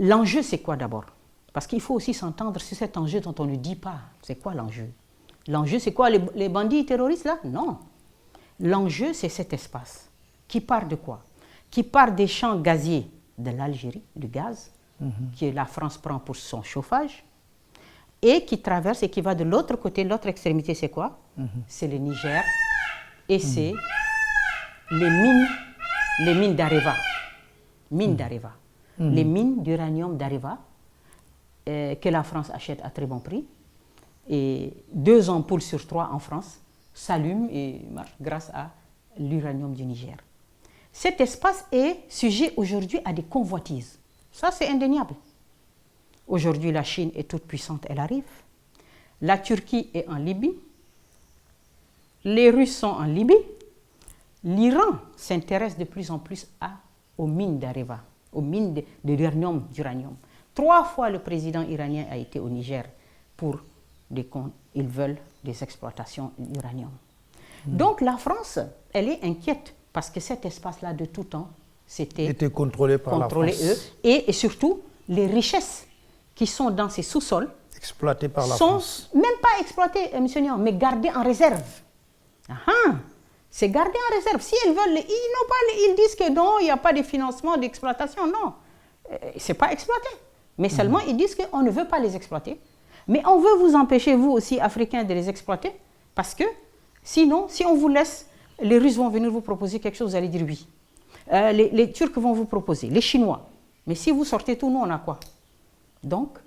Speaker 2: L'enjeu, c'est quoi d'abord? Parce qu'il faut aussi s'entendre sur cet enjeu dont on ne dit pas. C'est quoi l'enjeu? L'enjeu, c'est quoi? Les bandits terroristes, là? Non. L'enjeu, c'est cet espace. Qui part de quoi? Qui part des champs gaziers de l'Algérie, du gaz, que la France prend pour son chauffage, et qui traverse et qui va de l'autre côté, l'autre extrémité, c'est quoi? C'est le Niger, et c'est les mines d'Areva. Mines d'Areva. Les mines d'uranium d'Areva, que la France achète à très bon prix, et 2 ampoules sur 3 en France s'allument et marchent grâce à l'uranium du Niger. Cet espace est sujet aujourd'hui à des convoitises. Ça, c'est indéniable. Aujourd'hui, la Chine est toute puissante, elle arrive. La Turquie est en Libye. Les Russes sont en Libye. L'Iran s'intéresse de plus en plus aux mines d'Areva, aux mines de l'uranium, d'uranium. 3 fois le président iranien a été au Niger pour ils veulent des exploitations d'uranium. Donc la France, elle est inquiète parce que cet espace-là de tout temps,
Speaker 1: était contrôlé par la France.
Speaker 2: Eux, et surtout, les richesses qui sont dans ces sous-sols
Speaker 1: exploitées par la
Speaker 2: France. Même pas exploitées, M. Niang, mais gardées en réserve. C'est gardé en réserve. Si elles veulent, ils disent que non, il n'y a pas de financement d'exploitation. Non, ce n'est pas exploité. Mais seulement, ils disent qu'on ne veut pas les exploiter. Mais on veut vous empêcher, vous aussi, Africains, de les exploiter. Parce que sinon, si on vous laisse, les Russes vont venir vous proposer quelque chose, vous allez dire oui. Les Turcs vont vous proposer, les Chinois. Mais si vous sortez tout, nous, on a quoi? Donc,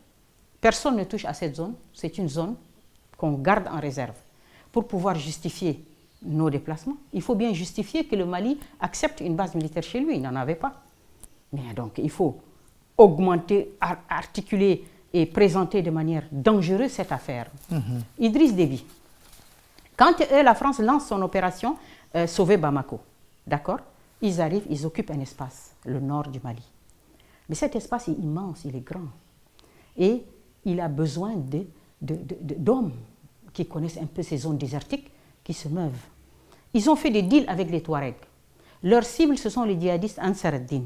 Speaker 2: personne ne touche à cette zone. C'est une zone qu'on garde en réserve. pour pouvoir justifier nos déplacements, il faut bien justifier que le Mali accepte une base militaire chez lui. Il n'en avait pas. Mais donc, il faut augmenter, articuler et présenter de manière dangereuse cette affaire. Idriss Déby. Quand la France lance son opération Sauver Bamako, d'accord, ils arrivent, ils occupent un espace, le nord du Mali. Mais cet espace est immense, il est grand. Et il a besoin d'hommes qui connaissent un peu ces zones désertiques, qui se meuvent. Ils ont fait des deals avec les Touaregs. Leur cible, ce sont les djihadistes Ansar ad-Din,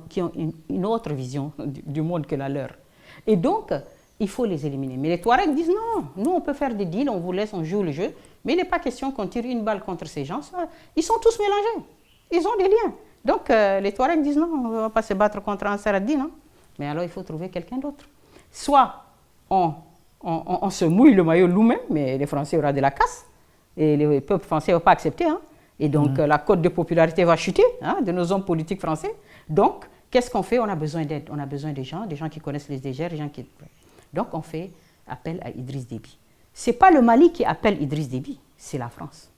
Speaker 2: qui ont une autre vision du monde que la leur. Et donc, il faut les éliminer. Mais les Touaregs disent non, nous on peut faire des deals, on vous laisse, on joue le jeu, mais il n'est pas question qu'on tire une balle contre ces gens. Ils sont tous mélangés, ils ont des liens. Donc les Touaregs disent non, on ne va pas se battre contre Ansar ad-Din, hein. Mais alors il faut trouver quelqu'un d'autre. Soit on se mouille le maillot nous-mêmes, mais les Français auront de la casse, et les peuples français ne vont pas accepter. Hein. Et donc la cote de popularité va chuter, hein, de nos hommes politiques français. Donc, qu'est-ce qu'on fait? On a besoin d'aide, on a besoin des gens qui connaissent les dégers, des gens qui... Donc on fait appel à Idriss Déby. Ce n'est pas le Mali qui appelle Idriss Déby, c'est la France.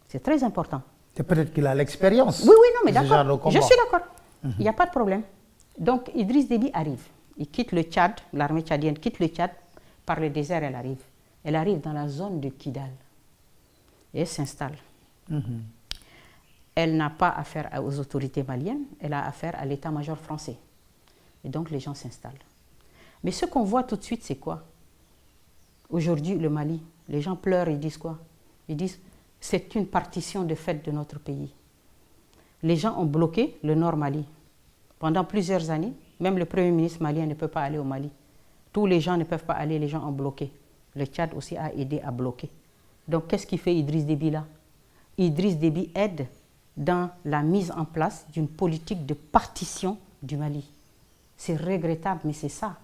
Speaker 2: C'est très important.
Speaker 1: C'est peut-être qu'il a l'expérience.
Speaker 2: Oui, non, mais d'accord. Je suis d'accord. Il n'y a pas de problème. Donc Idriss Déby arrive. Il quitte le Tchad, l'armée tchadienne quitte le Tchad, par le désert elle arrive. Elle arrive dans la zone de Kidal. Et elle s'installe. Elle n'a pas affaire aux autorités maliennes, elle a affaire à l'état-major français. Et donc les gens s'installent. Mais ce qu'on voit tout de suite, c'est quoi? Aujourd'hui, le Mali, les gens pleurent, ils disent quoi? Ils disent, c'est une partition de fait de notre pays. Les gens ont bloqué le Nord Mali. Pendant plusieurs années, même le Premier ministre malien ne peut pas aller au Mali. Tous les gens ne peuvent pas aller, les gens ont bloqué. Le Tchad aussi a aidé à bloquer. Donc, qu'est-ce qu'il fait Idriss Déby là? Idriss Déby aide dans la mise en place d'une politique de partition du Mali. C'est regrettable, mais c'est ça.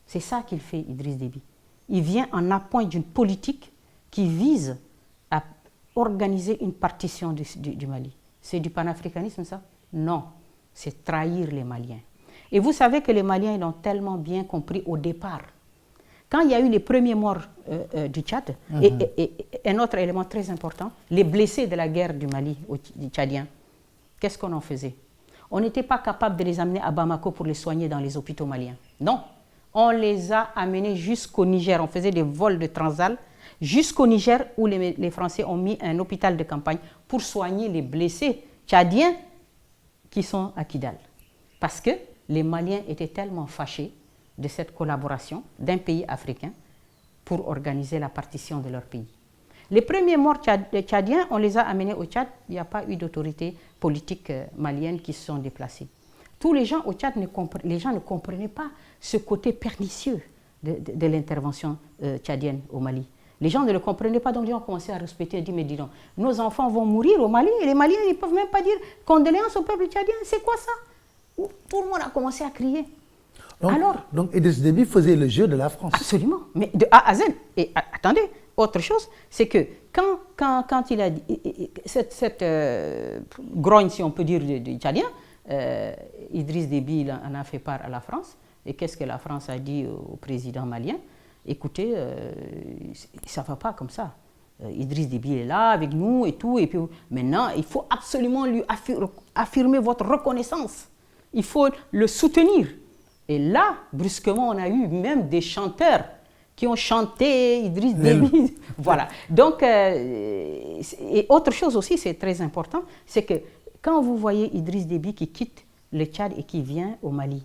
Speaker 2: C'est ça qu'il fait, Idriss Déby. Il vient en appoint d'une politique qui vise à organiser une partition du Mali. C'est du panafricanisme, ça? Non, c'est trahir les Maliens. Et vous savez que les Maliens ils l'ont tellement bien compris au départ. Quand il y a eu les premiers morts du Tchad, et un autre élément très important, les blessés de la guerre du Mali, du Tchadien, qu'est-ce qu'on en faisait? On n'était pas capable de les amener à Bamako pour les soigner dans les hôpitaux maliens. Non, on les a amenés jusqu'au Niger. On faisait des vols de Transal jusqu'au Niger où les Français ont mis un hôpital de campagne pour soigner les blessés tchadiens qui sont à Kidal. Parce que les Maliens étaient tellement fâchés de cette collaboration d'un pays africain pour organiser la partition de leur pays. Les premiers morts tchadiens, on les a amenés au Tchad. Il n'y a pas eu d'autorités politiques maliennes qui se sont déplacées. Tous les gens au Tchad les gens ne comprenaient pas ce côté pernicieux de l'intervention tchadienne au Mali. Les gens ne le comprenaient pas, donc ils ont commencé à respecter et dire, mais dis donc, nos enfants vont mourir au Mali et les Maliens ne peuvent même pas dire condoléances au peuple tchadien. C'est quoi ça? Tout le monde a commencé à crier.
Speaker 1: Donc Idriss Déby faisait le jeu de la France.
Speaker 2: Absolument, mais de A à Z. Et attendez, autre chose, c'est que quand il a dit, cette grogne, si on peut dire, du Tchadien, Idriss Déby en a fait part à la France. Et qu'est-ce que la France a dit au président malien? Écoutez, ça ne va pas comme ça. Idriss Déby est là avec nous et tout. Et puis maintenant, il faut absolument lui affirmer votre reconnaissance. Il faut le soutenir. Et là, brusquement, on a eu même des chanteurs qui ont chanté Idriss Déby. Voilà. Donc, et autre chose aussi, c'est très important, c'est que quand vous voyez Idriss Déby qui quitte le Tchad et qui vient au Mali,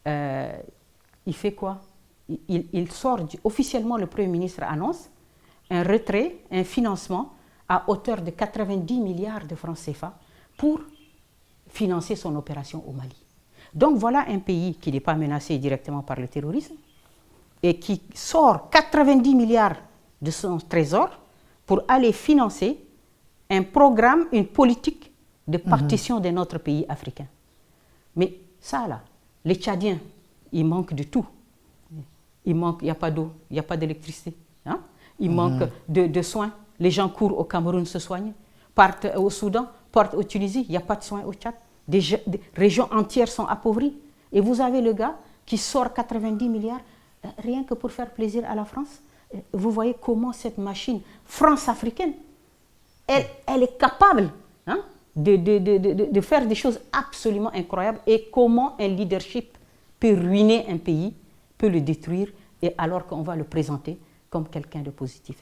Speaker 2: il fait quoi? Il sort, officiellement le Premier ministre annonce un retrait, un financement à hauteur de 90 milliards de francs CFA pour financer son opération au Mali. Donc voilà un pays qui n'est pas menacé directement par le terrorisme et qui sort 90 milliards de son trésor pour aller financer un programme, une politique de partition de notre pays africain. Mais ça là, les Tchadiens, il manque de tout. Il n'y a pas d'eau, il n'y a pas d'électricité. Hein? Il manque de soins. Les gens courent au Cameroun se soigner, partent au Soudan, partent au Tunisie, il n'y a pas de soins au Tchad. Des régions entières sont appauvries. Et vous avez le gars qui sort 90 milliards rien que pour faire plaisir à la France. vous voyez comment cette machine France-africaine, elle est capable hein, de faire des choses absolument incroyables et comment un leadership peut ruiner un pays, peut le détruire, et alors qu'on va le présenter comme quelqu'un de positif.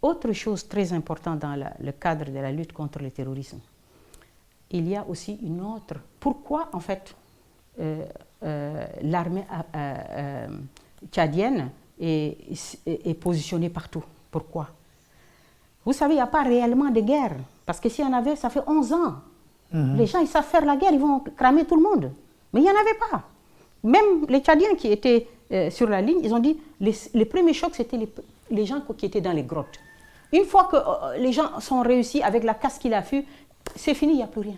Speaker 2: Autre chose très importante dans le cadre de la lutte contre le terrorisme, il y a aussi une autre. Pourquoi, en fait, l'armée tchadienne est positionnée partout? Pourquoi? Vous savez, il n'y a pas réellement de guerre. Parce que s'il y en avait, ça fait 11 ans. Les gens, ils savent faire la guerre, ils vont cramer tout le monde. Mais il n'y en avait pas. Même les Tchadiens qui étaient sur la ligne, ils ont dit, les premiers chocs, c'était les gens qui étaient dans les grottes. Une fois que les gens sont réussis avec la casse qu'il a fut, c'est fini, il n'y a plus rien.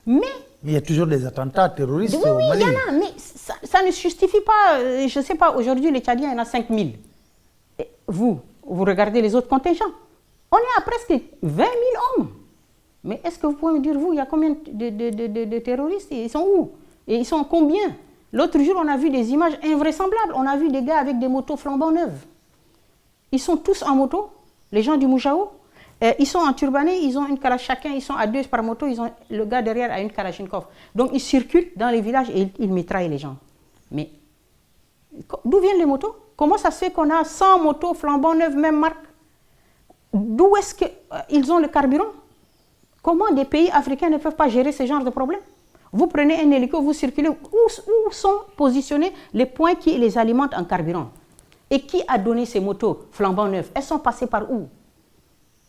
Speaker 2: Mais
Speaker 1: il y a toujours des attentats terroristes au Mali.
Speaker 2: Oui, il y en a, mais ça ne justifie pas, je ne sais pas, aujourd'hui les Tchadiens, il y en a 5000. Vous regardez les autres contingents. On est à presque 20 000 hommes. Mais est-ce que vous pouvez me dire, vous, il y a combien de terroristes? Ils sont où? Et ils sont combien? L'autre jour, on a vu des images invraisemblables. On a vu des gars avec des motos flambant neuves. Ils sont tous en moto, les gens du Moujaou. Ils sont en turbané, ils ont une Kalachnikov, chacun, ils sont à 2 par moto, le gars derrière a une Kalachnikov. Donc ils circulent dans les villages et ils mitraillent les gens. Mais d'où viennent les motos? Comment ça se fait qu'on a 100 motos flambant neuves, même marque? D'où est-ce qu'ils ont le carburant? Comment des pays africains ne peuvent pas gérer ce genre de problème? Vous prenez un hélico, vous circulez, où sont positionnés les points qui les alimentent en carburant? Et qui a donné ces motos flambant neuves? Elles sont passées par où?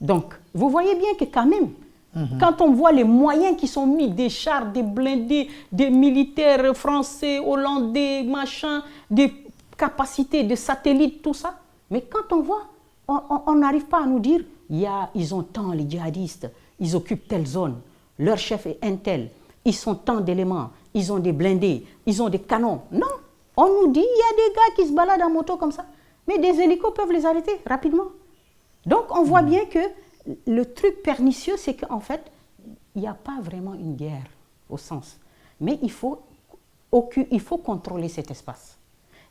Speaker 2: Donc, vous voyez bien que quand même, quand on voit les moyens qui sont mis, des chars, des blindés, des militaires français, hollandais, machin, des capacités de satellites, tout ça, mais quand on voit, on n'arrive pas à nous dire, ils ont tant les djihadistes, ils occupent telle zone, leur chef est un tel, ils sont tant d'éléments, ils ont des blindés, ils ont des canons. Non, on nous dit, il y a des gars qui se baladent en moto comme ça, mais des hélicos peuvent les arrêter rapidement. Donc, on voit bien que le truc pernicieux, c'est qu'en fait, il n'y a pas vraiment une guerre, au sens. Mais il faut contrôler cet espace.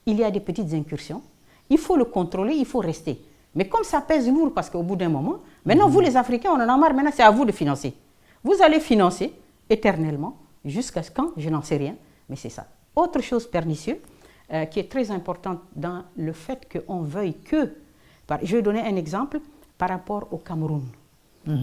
Speaker 2: Il y a des petites incursions, il faut le contrôler, il faut rester. Mais comme ça pèse lourd, parce qu'au bout d'un moment, maintenant, vous les Africains, on en a marre, maintenant, c'est à vous de financer. Vous allez financer éternellement, jusqu'à quand, je n'en sais rien, mais c'est ça. Autre chose pernicieuse, qui est très importante dans le fait qu'on veuille que... Je vais donner un exemple par rapport au Cameroun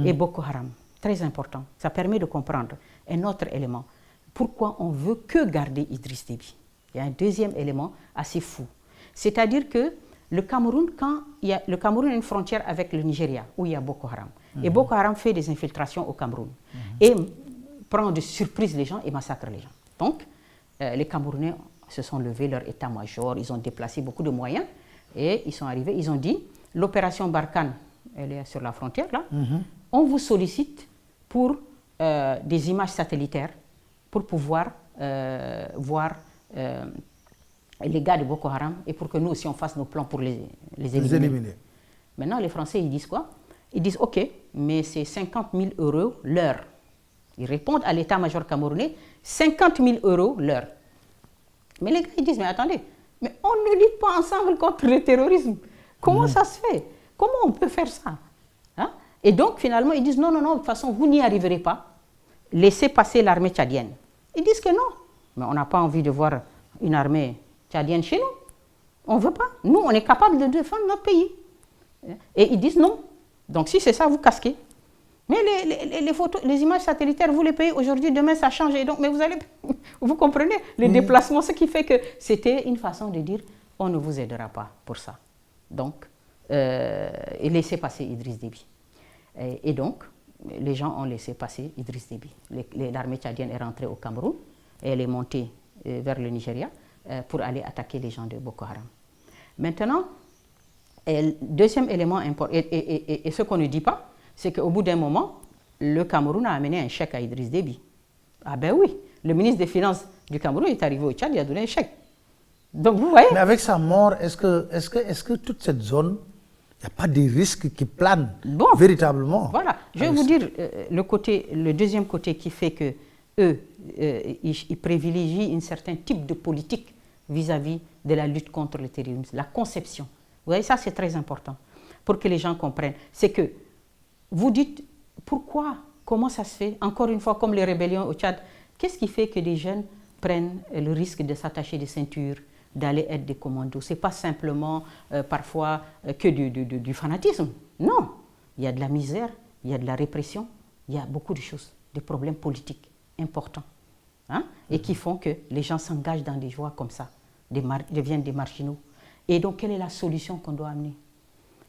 Speaker 2: et Boko Haram. Très important. Ça permet de comprendre un autre élément. Pourquoi on veut que garder Idriss Déby? Il y a un deuxième élément assez fou. C'est-à-dire que le Cameroun a une frontière avec le Nigeria, où il y a Boko Haram. Et Boko Haram fait des infiltrations au Cameroun. Et prend de surprise les gens et massacre les gens. Donc, les Camerounais se sont levés, leur état-major, ils ont déplacé beaucoup de moyens. Et ils sont arrivés, ils ont dit, l'opération Barkhane, elle est sur la frontière là, on vous sollicite pour des images satellitaires pour pouvoir voir les gars de Boko Haram et pour que nous aussi on fasse nos plans pour les éliminer. Maintenant, les Français, ils disent quoi? Ils disent, ok, mais c'est 50 000 € l'heure. Ils répondent à l'état-major camerounais, 50 000 € l'heure. Mais les gars, ils disent, mais attendez, mais on ne lutte pas ensemble contre le terrorisme. Comment ça se fait? Comment on peut faire ça? Hein? Et donc, finalement, ils disent, non, de toute façon, vous n'y arriverez pas. Laissez passer l'armée tchadienne. Ils disent que non. Mais on n'a pas envie de voir une armée tchadienne chez nous. On ne veut pas. Nous, on est capable de défendre notre pays. Et ils disent non. Donc, si c'est ça, vous casquez. Mais les photos, les images satellitaires, vous les payez aujourd'hui, demain, ça change. Et donc, mais vous comprenez, les déplacements, ce qui fait que c'était une façon de dire, on ne vous aidera pas pour ça. Donc, et laissez passer Idriss Déby. Et donc, les gens ont laissé passer Idriss Déby. L'armée tchadienne est rentrée au Cameroun et elle est montée vers le Nigeria pour aller attaquer les gens de Boko Haram. Maintenant, deuxième élément important, et ce qu'on ne dit pas, c'est qu'au bout d'un moment, le Cameroun a amené un chèque à Idriss Déby. Ah ben oui, le ministre des Finances du Cameroun est arrivé au Tchad, il a donné un chèque. Donc vous voyez.
Speaker 1: Mais avec sa mort, est-ce que toute cette zone, il n'y a pas des risques qui planent véritablement? Voilà,
Speaker 2: je vais vous dire le deuxième côté qui fait que eux, ils privilégient un certain type de politique vis-à-vis de la lutte contre le terrorisme, la conception. voyez, ça c'est très important pour que les gens comprennent. C'est que vous dites pourquoi, comment ça se fait, encore une fois comme les rébellions au Tchad, qu'est-ce qui fait que des jeunes prennent le risque de s'attacher des ceintures, d'aller être des commandos? Ce n'est pas simplement parfois que du fanatisme, non. Il y a de la misère, il y a de la répression, il y a beaucoup de choses, des problèmes politiques importants, hein, et qui font que les gens s'engagent dans des voies comme ça, deviennent des marginaux. Et donc, quelle est la solution qu'on doit amener?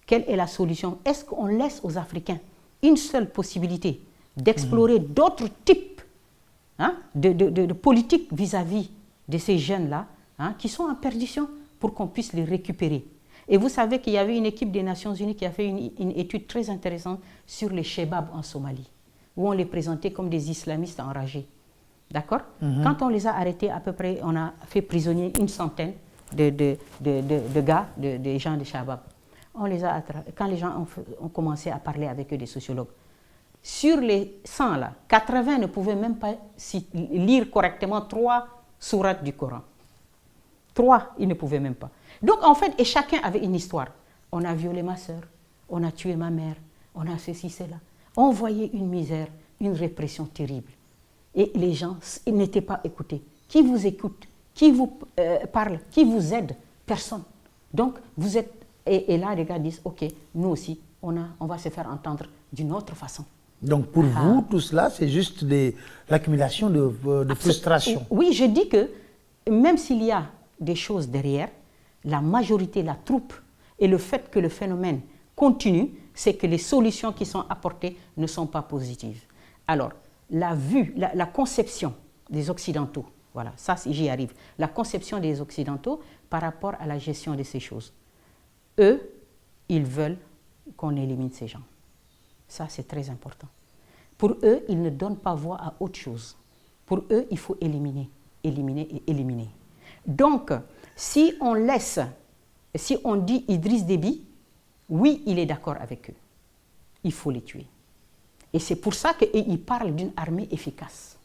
Speaker 2: Quelle est la solution? Est-ce qu'on laisse aux Africains une seule possibilité d'explorer d'autres types, hein, de politiques vis-à-vis de ces jeunes-là, hein, qui sont en perdition, pour qu'on puisse les récupérer? Et vous savez qu'il y avait une équipe des Nations Unies qui a fait une étude très intéressante sur les Chebabs en Somalie, où on les présentait comme des islamistes enragés. D'accord? Quand on les a arrêtés, à peu près, on a fait prisonnier une centaine de gars, des gens de Chebabs. On les a attrapés. Quand les gens ont commencé à parler avec eux, des sociologues, sur les 100 là, 80 ne pouvaient même pas lire correctement 3 sourates du Coran. 3, ils ne pouvaient même pas. Donc en fait, et chacun avait une histoire. On a violé ma soeur, on a tué ma mère, on a ceci, cela. On voyait une misère, une répression terrible. Et les gens n'étaient pas écoutés. Qui vous écoute? Qui vous parle? Qui vous aide? Personne. Donc vous êtes... Et là, les gars disent, ok, nous aussi, on va se faire entendre d'une autre façon.
Speaker 1: Donc pour vous, tout cela, c'est juste l'accumulation de frustration.
Speaker 2: Oui, je dis que même s'il y a des choses derrière, la majorité, la troupe, et le fait que le phénomène continue, c'est que les solutions qui sont apportées ne sont pas positives. Alors, la conception des Occidentaux, voilà, ça j'y arrive, la conception des Occidentaux par rapport à la gestion de ces choses. Eux, ils veulent qu'on élimine ces gens. Ça, c'est très important. Pour eux, ils ne donnent pas voix à autre chose. Pour eux, il faut éliminer, éliminer et éliminer. Donc, si on dit Idriss Déby, oui, il est d'accord avec eux. Il faut les tuer. Et c'est pour ça qu'ils parlent d'une armée efficace.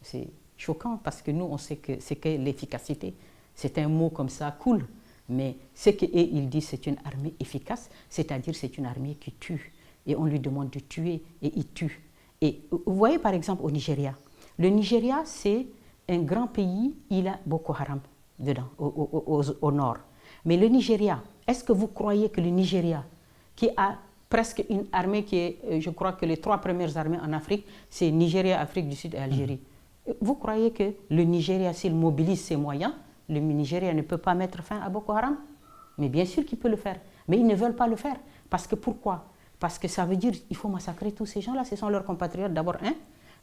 Speaker 2: C'est choquant parce que nous, on sait que c'est que l'efficacité, c'est un mot comme ça, cool. Mais ce qu'ils disent, c'est une armée efficace, c'est-à-dire c'est une armée qui tue. Et on lui demande de tuer, et il tue. Et vous voyez par exemple au Nigeria. Le Nigeria, c'est un grand pays, il a Boko Haram dedans, au nord. Mais le Nigeria, est-ce que vous croyez que le Nigeria, qui a presque une armée qui est, je crois que les 3 premières armées en Afrique, c'est Nigeria, Afrique du Sud et Algérie. Vous croyez que le Nigeria, s'il mobilise ses moyens, le Nigeria ne peut pas mettre fin à Boko Haram? Mais bien sûr qu'il peut le faire. Mais ils ne veulent pas le faire. Parce que pourquoi? Parce que ça veut dire qu'il faut massacrer tous ces gens-là. Ce sont leurs compatriotes, d'abord, un.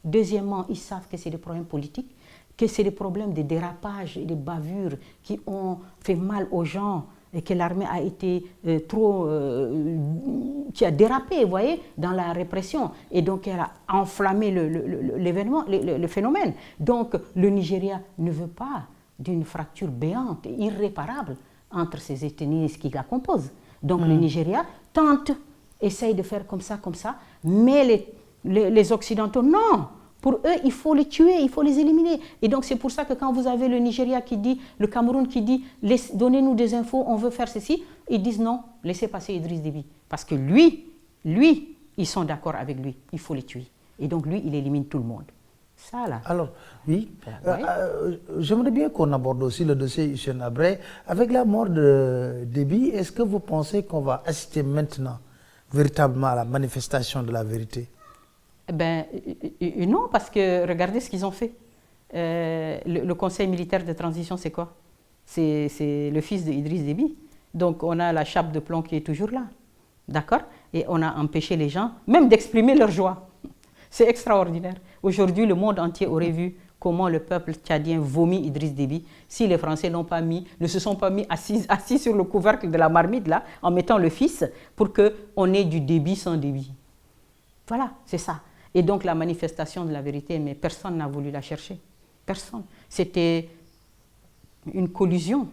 Speaker 2: Deuxièmement, ils savent que c'est des problèmes politiques, que c'est des problèmes de dérapage et de bavures qui ont fait mal aux gens et que l'armée a été qui a dérapé, vous voyez, dans la répression. Et donc, elle a enflammé l'événement, le phénomène. Donc, le Nigeria ne veut pas d'une fracture béante et irréparable entre ces ethnies qui la composent. Donc le Nigeria tente, essaye de faire comme ça, mais les Occidentaux, non. Pour eux, il faut les tuer, il faut les éliminer. Et donc c'est pour ça que quand vous avez le Nigeria qui dit, le Cameroun qui dit, donnez-nous des infos, on veut faire ceci, ils disent non, laissez passer Idriss Déby. Parce que lui, ils sont d'accord avec lui, il faut les tuer. Et donc lui, il élimine tout le monde. Ça, là.
Speaker 1: Alors, oui, j'aimerais bien qu'on aborde aussi le dossier Hissène Habré. Avec la mort de Déby, est-ce que vous pensez qu'on va assister maintenant véritablement à la manifestation de la vérité?
Speaker 2: Ben, non, parce que regardez ce qu'ils ont fait. Le Conseil militaire de transition, c'est quoi? C'est le fils d'Idriss Déby. Donc, on a la chape de plomb qui est toujours là. D'accord? Et on a empêché les gens même d'exprimer leur joie. C'est extraordinaire. Aujourd'hui, le monde entier aurait vu comment le peuple tchadien vomit Idriss Déby si les Français ne se sont pas mis assis sur le couvercle de la marmite là, en mettant le fils pour qu'on ait du Déby sans Déby. Voilà, c'est ça. Et donc la manifestation de la vérité, mais personne n'a voulu la chercher. Personne. C'était une collusion.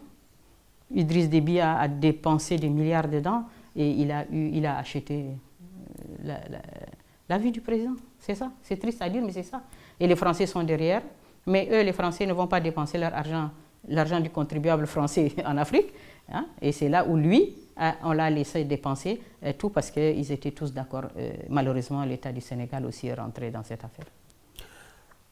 Speaker 2: Idriss Déby a dépensé des milliards dedans et il a acheté la vie du président. C'est ça. C'est triste à dire, mais c'est ça. Et les Français sont derrière. Mais eux, les Français ne vont pas dépenser leur argent, l'argent du contribuable français en Afrique. Hein, et c'est là où lui on l'a laissé dépenser, tout parce qu'ils étaient tous d'accord. Malheureusement, l'État du Sénégal aussi est rentré dans cette affaire.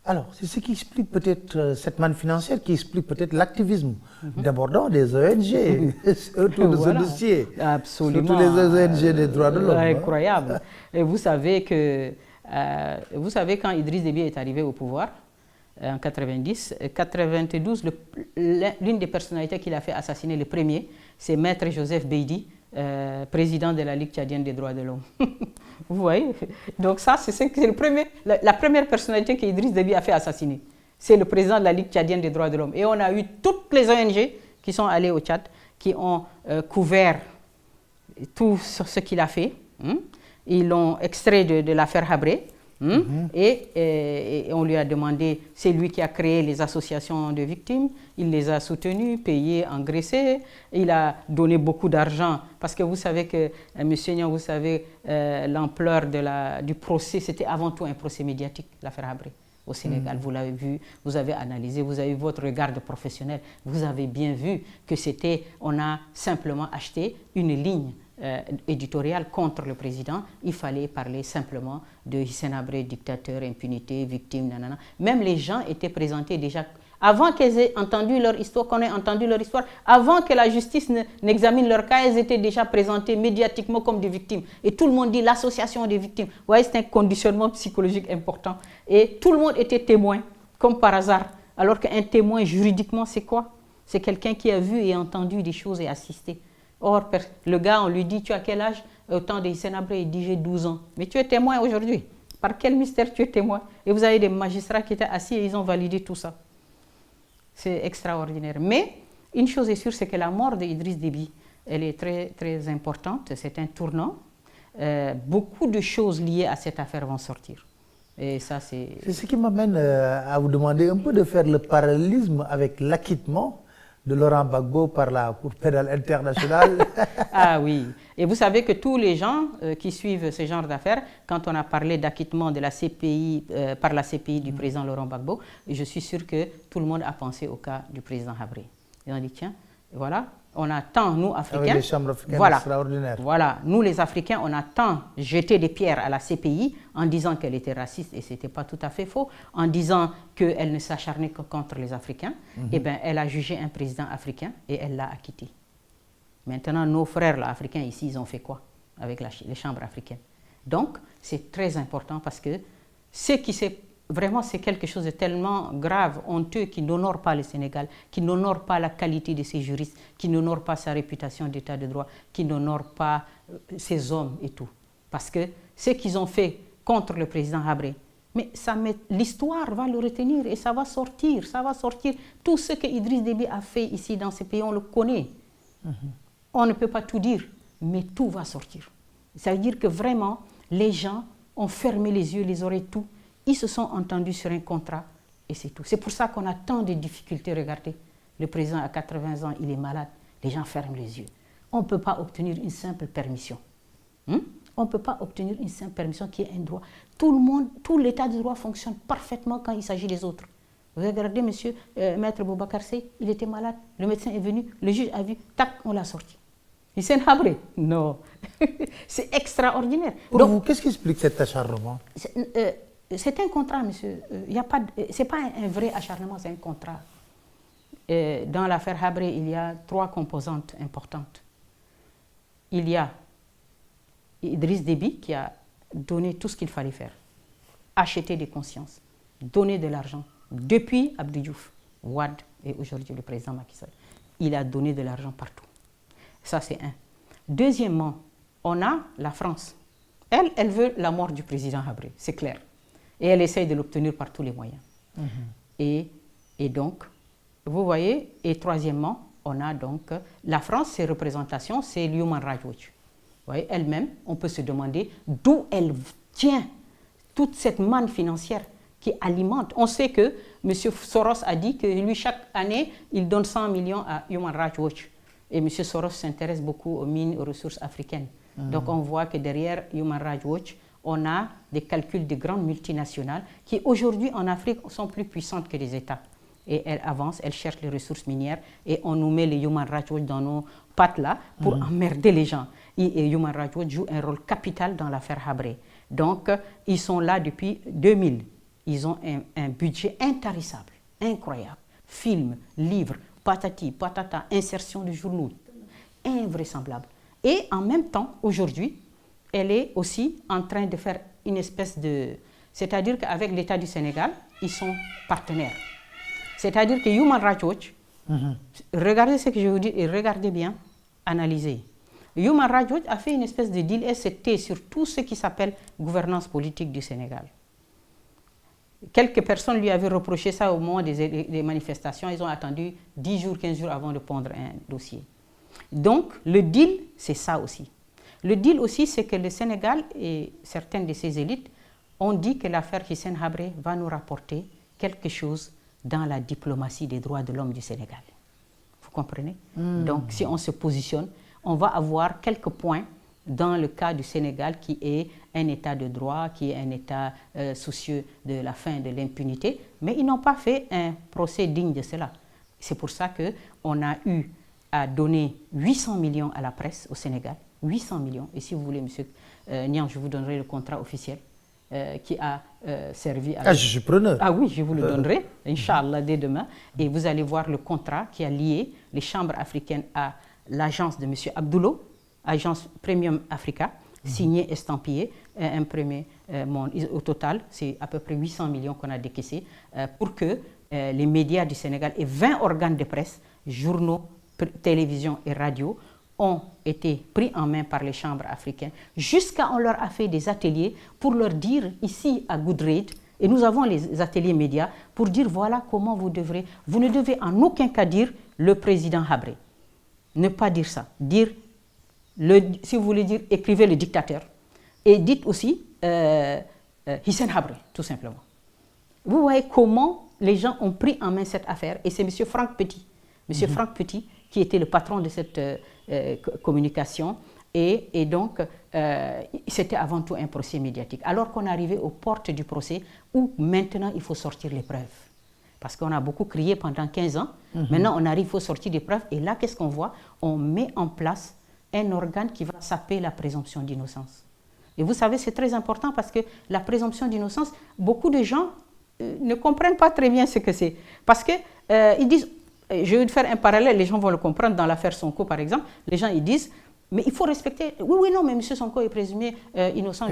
Speaker 1: Alors, c'est ce qui explique peut-être cette manne financière, qui explique peut-être l'activisme d'abord des ONG autour de ce dossier.
Speaker 2: Absolument.
Speaker 1: Surtout les ONG des droits de l'homme.
Speaker 2: Incroyable. Et vous savez quand Idriss Déby est arrivé au pouvoir, en 92, l'une des personnalités qu'il a fait assassiner le premier, c'est Maître Joseph Beydi, président de la Ligue tchadienne des droits de l'homme. Vous voyez? Donc ça, c'est la première personnalité qu'Idriss Déby a fait assassiner. C'est le président de la Ligue tchadienne des droits de l'homme. Et on a eu toutes les ONG qui sont allées au Tchad, qui ont couvert tout ce qu'il a fait. Ils l'ont extrait de l'affaire Habré. Et on lui a demandé, c'est lui qui a créé les associations de victimes, il les a soutenues, payées, engraissées, il a donné beaucoup d'argent, parce que vous savez que, monsieur Niang, vous savez, l'ampleur du procès, c'était avant tout un procès médiatique, l'affaire Habré au Sénégal. Vous l'avez vu, vous avez analysé, vous avez eu votre regard de professionnel, vous avez bien vu que on a simplement acheté une ligne éditorial contre le président. Il fallait parler simplement de Hissène Habré, dictateur, impunité, victime, nanana. Même les gens étaient présentés déjà, avant qu'ils aient entendu leur histoire, qu'on ait entendu leur histoire, avant que la justice n'examine leur cas, ils étaient déjà présentés médiatiquement comme des victimes. Et tout le monde dit l'association des victimes. Vous voyez, c'est un conditionnement psychologique important. Et tout le monde était témoin, comme par hasard. Alors qu'un témoin, juridiquement, c'est quoi? C'est quelqu'un qui a vu et entendu des choses et assisté. Or, le gars, on lui dit, tu as quel âge? Au temps de Hissène Habré, il dit, j'ai 12 ans. Mais tu es témoin aujourd'hui. Par quel mystère tu es témoin? Et vous avez des magistrats qui étaient assis et ils ont validé tout ça. C'est extraordinaire. Mais une chose est sûre, c'est que la mort d'Idriss Déby, elle est très, très importante. C'est un tournant. Beaucoup de choses liées à cette affaire vont sortir. Et ça, c'est
Speaker 1: ce qui m'amène à vous demander un peu de faire le parallélisme avec l'acquittement de Laurent Gbagbo par la Cour pénale internationale.
Speaker 2: Ah oui. Et vous savez que tous les gens qui suivent ce genre d'affaires, quand on a parlé d'acquittement de la CPI, par la CPI du président Laurent Gbagbo, je suis sûr que tout le monde a pensé au cas du président Habré. Ils ont dit, tiens, voilà, on a tant, nous, Africains...
Speaker 1: Avec les chambres africaines extraordinaires.
Speaker 2: Voilà, nous, les Africains, on a tant jeté des pierres à la CPI en disant qu'elle était raciste, et ce n'était pas tout à fait faux, en disant qu'elle ne s'acharnait que contre les Africains. Eh bien, elle a jugé un président africain et elle l'a acquitté. Maintenant, nos frères là, africains ici, ils ont fait quoi avec les chambres africaines? Donc, c'est très important parce que vraiment, c'est quelque chose de tellement grave, honteux, qui n'honore pas le Sénégal, qui n'honore pas la qualité de ses juristes, qui n'honore pas sa réputation d'état de droit, qui n'honore pas ses hommes et tout. Parce que ce qu'ils ont fait contre le président Habré, mais l'histoire va le retenir et ça va sortir, Tout ce que Idriss Déby a fait ici dans ce pays, on le connaît. On ne peut pas tout dire, mais tout va sortir. Ça veut dire que vraiment, les gens ont fermé les yeux, les oreilles, tout. Ils se sont entendus sur un contrat et c'est tout. C'est pour ça qu'on a tant de difficultés. Regardez, le président a 80 ans, il est malade. Les gens ferment les yeux. On ne peut pas obtenir une simple permission. On ne peut pas obtenir une simple permission qui est un droit. Tout l'état de droit fonctionne parfaitement quand il s'agit des autres. Vous regardez, monsieur, Maître Boubacar Seye, il était malade. Le médecin est venu, le juge a vu, tac, on l'a sorti. Hissène Habré? Non. C'est extraordinaire.
Speaker 1: Pour vous, qu'est-ce qui explique cet acharnement?
Speaker 2: C'est un contrat, monsieur. Ce n'est pas un vrai acharnement, c'est un contrat. Dans l'affaire Habré, il y a 3 composantes importantes. Il y a Idriss Déby qui a donné tout ce qu'il fallait faire. Acheter des consciences, donner de l'argent. Depuis Abdou Diouf, Wade et aujourd'hui le président Macky Sall. Il a donné de l'argent partout. Ça, c'est un. Deuxièmement, on a la France. Elle veut la mort du président Habré, c'est clair. Et elle essaye de l'obtenir par tous les moyens. Et donc, vous voyez, et troisièmement, on a donc la France, ses représentations, c'est l'Human Rights Watch. Vous voyez, elle-même, on peut se demander d'où elle tient toute cette manne financière qui alimente. On sait que M. Soros a dit que lui, chaque année, il donne 100 millions à Human Rights Watch. Et M. Soros s'intéresse beaucoup aux mines, aux ressources africaines. Donc on voit que derrière Human Rights Watch, on a des calculs de grandes multinationales qui aujourd'hui en Afrique sont plus puissantes que les États. et elle avance, elle cherche les ressources minières et on nous met les Human Rights Watch dans nos pattes là pour emmerder les gens. Et Human Rights Watch joue un rôle capital dans l'affaire Habré. Donc, ils sont là depuis 2000. Ils ont un budget intarissable, incroyable. Films, livres, patati, patata, insertion de journaux, invraisemblable. Et en même temps, aujourd'hui, elle est aussi en train de faire une espèce de... C'est-à-dire qu'avec l'État du Sénégal, ils sont partenaires. C'est-à-dire que Human Rights Watch, regardez ce que je vous dis et regardez bien, analysez. Human Rights Watch a fait une espèce de deal ST sur tout ce qui s'appelle gouvernance politique du Sénégal. Quelques personnes lui avaient reproché ça au moment des manifestations. Ils ont attendu 10 jours, 15 jours avant de pondre un dossier. Donc, le deal, c'est ça aussi. Le deal aussi, c'est que le Sénégal et certaines de ses élites ont dit que l'affaire Hissène Habré va nous rapporter quelque chose dans la diplomatie des droits de l'homme du Sénégal. Vous comprenez? Donc, si on se positionne, on va avoir quelques points dans le cas du Sénégal qui est un État de droit, qui est un État soucieux de la fin de l'impunité, mais ils n'ont pas fait un procès digne de cela. C'est pour ça qu'on a eu à donner 800 millions à la presse au Sénégal, 800 millions. Et si vous voulez, monsieur Niang, je vous donnerai le contrat officiel qui a servi à...
Speaker 1: Ah, je suis preneur.
Speaker 2: Ah oui, je vous le donnerai, Inch'Allah, dès demain. Et vous allez voir le contrat qui a lié les chambres africaines à l'agence de M. Abdoulo, agence Premium Africa, signé, estampillé, imprimé. Au total, c'est à peu près 800 millions qu'on a décaissés pour que les médias du Sénégal et 20 organes de presse, journaux, télévision et radio, ont été pris en main par les chambres africaines, jusqu'à on leur a fait des ateliers pour leur dire ici à Goodread, et nous avons les ateliers médias, pour dire voilà comment vous ne devez en aucun cas dire le président Habré. Ne pas dire ça. Dire, si vous voulez dire, écrivez le dictateur. Et dites aussi Hissène Habré, tout simplement. Vous voyez comment les gens ont pris en main cette affaire, et c'est M. Franck Petit. M. Franck Petit, qui était le patron de cette communication, et donc c'était avant tout un procès médiatique. Alors qu'on arrivait aux portes du procès, où maintenant il faut sortir les preuves. Parce qu'on a beaucoup crié pendant 15 ans, maintenant on arrive, il faut sortir des preuves, et là qu'est-ce qu'on voit? On met en place un organe qui va saper la présomption d'innocence. Et vous savez, c'est très important parce que la présomption d'innocence, beaucoup de gens ne comprennent pas très bien ce que c'est. Parce qu'ils disent, je vais faire un parallèle, les gens vont le comprendre dans l'affaire Sonko par exemple, les gens ils disent, mais il faut respecter, oui, non, mais M. Sonko est présumé innocent.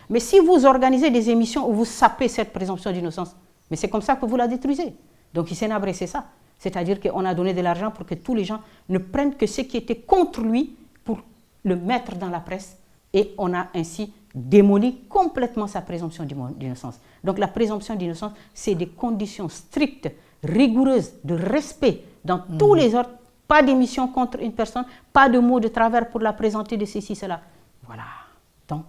Speaker 2: Mais si vous organisez des émissions où vous sapez cette présomption d'innocence, mais c'est comme ça que vous la détruisez. Donc Hissène Habré, c'est ça. C'est-à-dire qu'on a donné de l'argent pour que tous les gens ne prennent que ce qui était contre lui pour le mettre dans la presse, et on a ainsi démoli complètement sa présomption d'innocence. Donc la présomption d'innocence, c'est des conditions strictes, rigoureuses, de respect dans tous les ordres. Pas d'émission contre une personne, pas de mots de travers pour la présenter de ceci, cela. Voilà. Donc,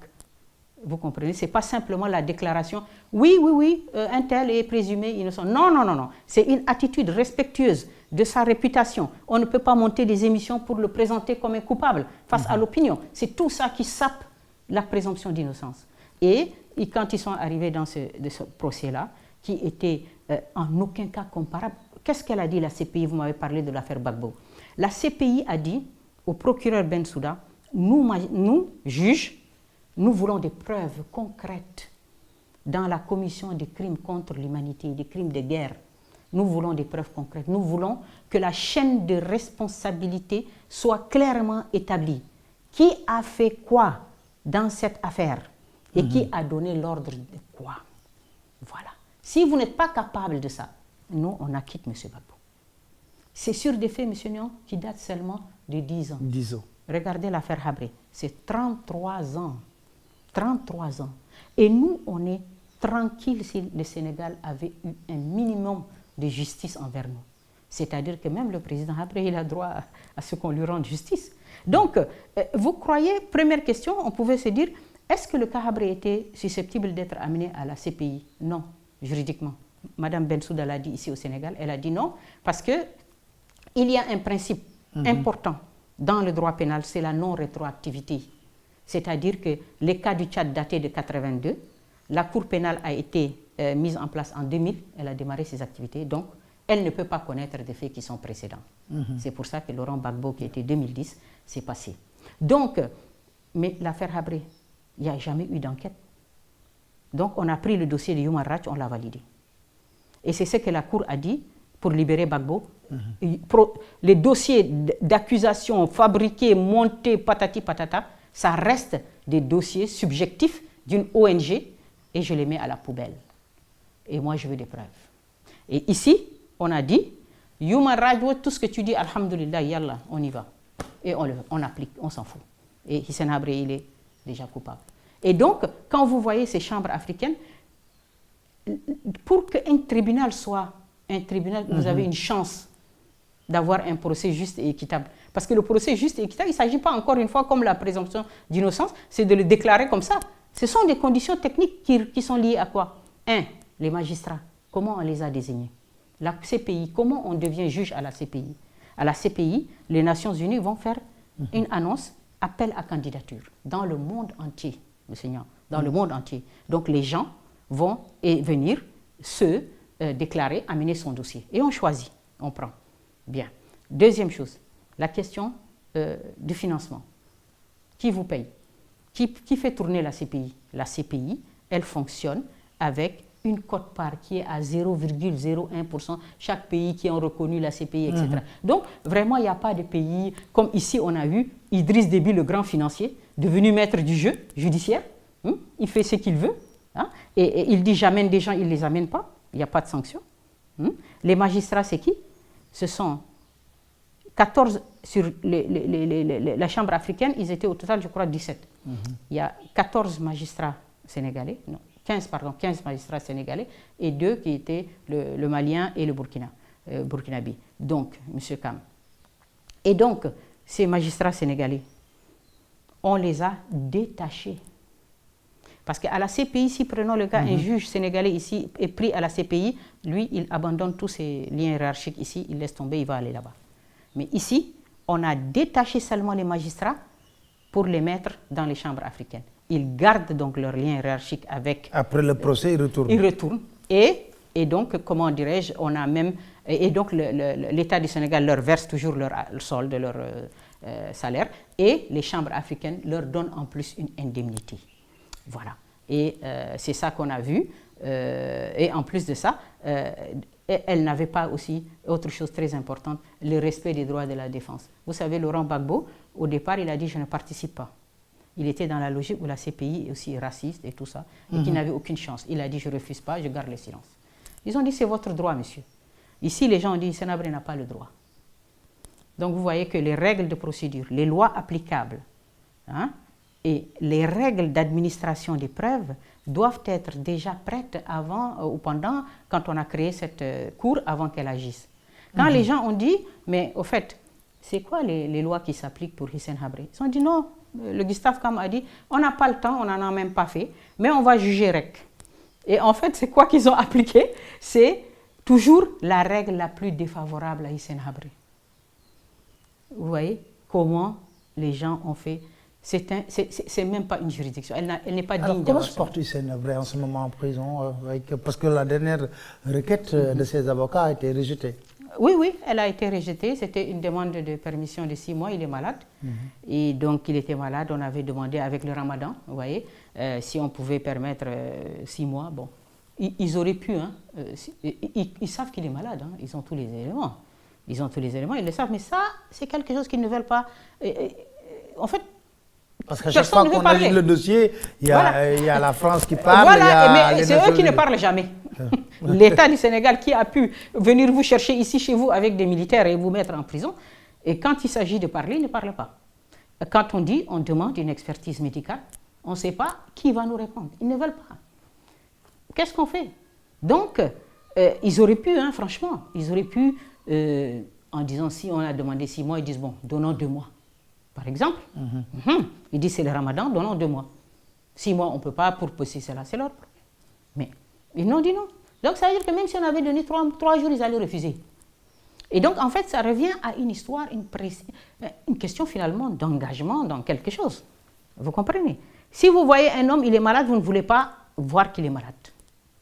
Speaker 2: vous comprenez, ce n'est pas simplement la déclaration « oui, un tel est présumé innocent ». Non, non, non, non. C'est une attitude respectueuse de sa réputation. On ne peut pas monter des émissions pour le présenter comme un coupable face à l'opinion. C'est tout ça qui sape la présomption d'innocence. Et quand ils sont arrivés dans ce procès-là, qui était en aucun cas comparable, qu'est-ce qu'elle a dit la CPI? Vous m'avez parlé de l'affaire Gbagbo. La CPI a dit au procureur Bensouda, nous, juges, nous voulons des preuves concrètes dans la commission des crimes contre l'humanité, des crimes de guerre. Nous voulons des preuves concrètes. Nous voulons que la chaîne de responsabilité soit clairement établie. Qui a fait quoi dans cette affaire et qui a donné l'ordre de quoi? Voilà. Si vous n'êtes pas capable de ça, nous, on acquitte M. Gbagbo. C'est sur des faits, M. Niang, qui datent seulement de 10 ans.
Speaker 1: 10 ans.
Speaker 2: Regardez l'affaire Habré. C'est 33 ans. 33 ans. Et nous, on est tranquille si le Sénégal avait eu un minimum de justice envers nous. C'est-à-dire que même le président Habré, il a droit à ce qu'on lui rende justice. Donc, vous croyez, première question, on pouvait se dire, est-ce que le cas Habré était susceptible d'être amené à la CPI? Non, juridiquement. Madame Bensouda l'a dit ici au Sénégal, elle a dit non, parce qu'il y a un principe important dans le droit pénal, c'est la non-rétroactivité. C'est-à-dire que les cas du Tchad datés de 1982, la Cour pénale a été mise en place en 2000, elle a démarré ses activités, donc elle ne peut pas connaître des faits qui sont précédents. C'est pour ça que Laurent Gbagbo, qui était 2010, s'est passé. Donc, mais l'affaire Habré, il n'y a jamais eu d'enquête. Donc, on a pris le dossier de Human Rights, on l'a validé. Et c'est ce que la Cour a dit pour libérer Gbagbo. Les dossiers d'accusation fabriqués, montés, patati patata, ça reste des dossiers subjectifs d'une ONG et je les mets à la poubelle. Et moi, je veux des preuves. Et ici, on a dit, Human Rights, tout ce que tu dis, alhamdoulilah, yallah, on y va. Et on applique, on s'en fout. Et Hissène Habré, il est déjà coupable. Et donc, quand vous voyez ces chambres africaines, pour qu'un tribunal soit un tribunal, vous avez une chance d'avoir un procès juste et équitable. Parce que le procès juste et équitable, il ne s'agit pas encore une fois comme la présomption d'innocence, c'est de le déclarer comme ça. Ce sont des conditions techniques qui sont liées à quoi? 1. Les magistrats. Comment on les a désignés? La CPI. Comment on devient juge à la CPI? À la CPI, les Nations Unies vont faire une annonce, appel à candidature, dans le monde entier, monsieur Niang, dans le monde entier. Donc les gens vont venir se déclarer, amener son dossier. Et on choisit, on prend. Bien. Deuxième chose, la question du financement. Qui vous paye? Qui fait tourner la CPI? La CPI, elle fonctionne avec une quote-part qui est à 0,01%, chaque pays qui a reconnu la CPI, etc. Donc, vraiment, il n'y a pas de pays, comme ici, on a eu Idriss Déby, le grand financier, devenu maître du jeu judiciaire. Il fait ce qu'il veut. Et il dit, j'amène des gens, il ne les amène pas. Il n'y a pas de sanction. Les magistrats, c'est qui? Ce sont 14 sur la Chambre africaine, ils étaient au total, je crois, 17. Il y a 14 magistrats sénégalais, non, 15 magistrats sénégalais et 2 qui étaient le Malien et le Burkinabé. Donc, M. Kam. Et donc, ces magistrats sénégalais, on les a détachés. Parce qu'à la CPI, si prenons le cas, un juge sénégalais ici est pris à la CPI, lui, il abandonne tous ses liens hiérarchiques ici, il laisse tomber, il va aller là-bas. Mais ici, on a détaché seulement les magistrats pour les mettre dans les chambres africaines. Ils gardent donc leur lien hiérarchique avec... Après le procès, ils retournent. Ils retournent. Et donc, comment dirais-je, on a même... Et donc, l'État du Sénégal leur verse toujours leur solde, leur salaire. Et les chambres africaines leur donnent en plus une indemnité. Voilà. Et c'est ça qu'on a vu. Et en plus de ça, elle n'avait pas aussi, autre chose très importante, le respect des droits de la défense. Vous savez, Laurent Gbagbo, au départ, il a dit « je ne participe pas ». Il était dans la logique où la CPI est aussi raciste et tout ça, et qu'il n'avait aucune chance. Il a dit « je ne refuse pas, je garde le silence ». Ils ont dit « c'est votre droit, monsieur ». Ici, les gens ont dit « Hissène Habré n'a pas le droit ». Donc, vous voyez que les règles de procédure, les lois applicables, et les règles d'administration des preuves doivent être déjà prêtes avant ou pendant, quand on a créé cette cour, avant qu'elle agisse. Quand les gens ont dit, mais au fait, c'est quoi les lois qui s'appliquent pour Hissène Habré? Ils ont dit non, le Gustave Kam a dit, on n'a pas le temps, on n'en a même pas fait, mais on va juger REC. Et en fait, c'est quoi qu'ils ont appliqué? C'est toujours la règle la plus défavorable à Hissène Habré. Vous voyez comment les gens ont fait. C'est même pas une juridiction, elle n'est pas digne.
Speaker 1: Alors, comment se porte Hissène Habré en ce moment en prison parce que la dernière requête de ses avocats a été rejetée.
Speaker 2: Oui, elle a été rejetée. C'était une demande de permission de 6 mois. Il est malade. Et donc, il était malade. On avait demandé avec le ramadan, vous voyez, si on pouvait permettre 6 mois. Bon, ils auraient pu. Ils savent qu'il est malade. Ils ont tous les éléments. Ils ont tous les éléments, ils le savent. Mais ça, c'est quelque chose qu'ils ne veulent pas. En fait,
Speaker 1: parce qu'à chaque fois qu'on agite le dossier, il y a la France qui parle.
Speaker 2: Voilà, mais c'est eux qui ne parlent jamais. L'État du Sénégal qui a pu venir vous chercher ici chez vous avec des militaires et vous mettre en prison, et quand il s'agit de parler, il ne parle pas. Quand on dit, on demande une expertise médicale, on ne sait pas qui va nous répondre. Ils ne veulent pas. Qu'est-ce qu'on fait? Donc, ils auraient pu, franchement, ils auraient pu, en disant, si on a demandé 6 mois, ils disent, bon, donnons 2 mois. Par exemple, ils disent c'est le ramadan, donnons 2 mois. 6 mois, on ne peut pas pour poser cela, c'est leur problème. Mais ils n'ont dit non. Donc ça veut dire que même si on avait donné 3 jours, ils allaient refuser. Et donc en fait, ça revient à une histoire, une question finalement d'engagement dans quelque chose. Vous comprenez? Si vous voyez un homme, il est malade, vous ne voulez pas voir qu'il est malade.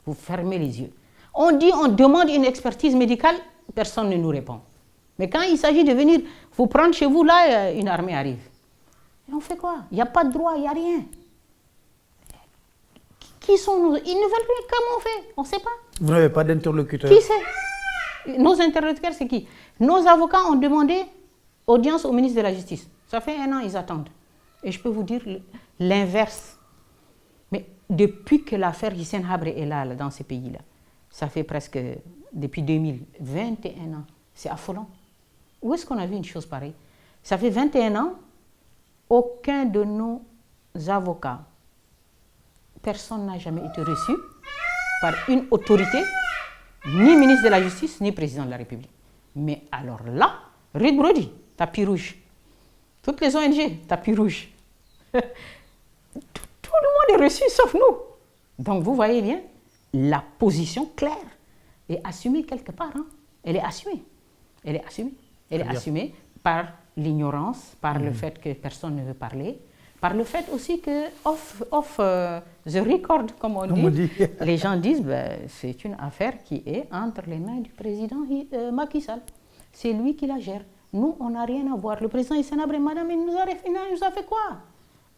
Speaker 2: Vous fermez les yeux. On dit, on demande une expertise médicale, personne ne nous répond. Mais quand il s'agit de venir vous prendre chez vous, là, une armée arrive. Et on fait quoi? Il n'y a pas de droit, il n'y a rien. Qui sont nos... Ils ne veulent rien, comment on fait? On ne sait pas.
Speaker 1: Vous n'avez pas d'interlocuteur?
Speaker 2: Qui c'est? Nos interlocuteurs, c'est qui? Nos avocats ont demandé audience au ministre de la Justice. Ça fait 1 an, ils attendent. Et je peux vous dire l'inverse. Mais depuis que l'affaire Hissène Habré est là, dans ces pays-là, ça fait presque, depuis 2021 ans, c'est affolant. Où est-ce qu'on a vu une chose pareille? Ça fait 21 ans, aucun de nos avocats, personne n'a jamais été reçu par une autorité, ni ministre de la Justice, ni président de la République. Mais alors là, Reed Brody, tapis rouge. Toutes les ONG, tapis rouge. Tout le monde est reçu, sauf nous. Donc vous voyez bien, la position claire est assumée quelque part. Hein. Elle est assumée. Elle est assumée. Elle est assumée par l'ignorance, par le fait que personne ne veut parler, par le fait aussi que off the record, comme on dit, les gens disent ben, c'est une affaire qui est entre les mains du président Macky Sall. C'est lui qui la gère. Nous, on n'a rien à voir. Le président Hissène Habré, madame, il nous a fait quoi?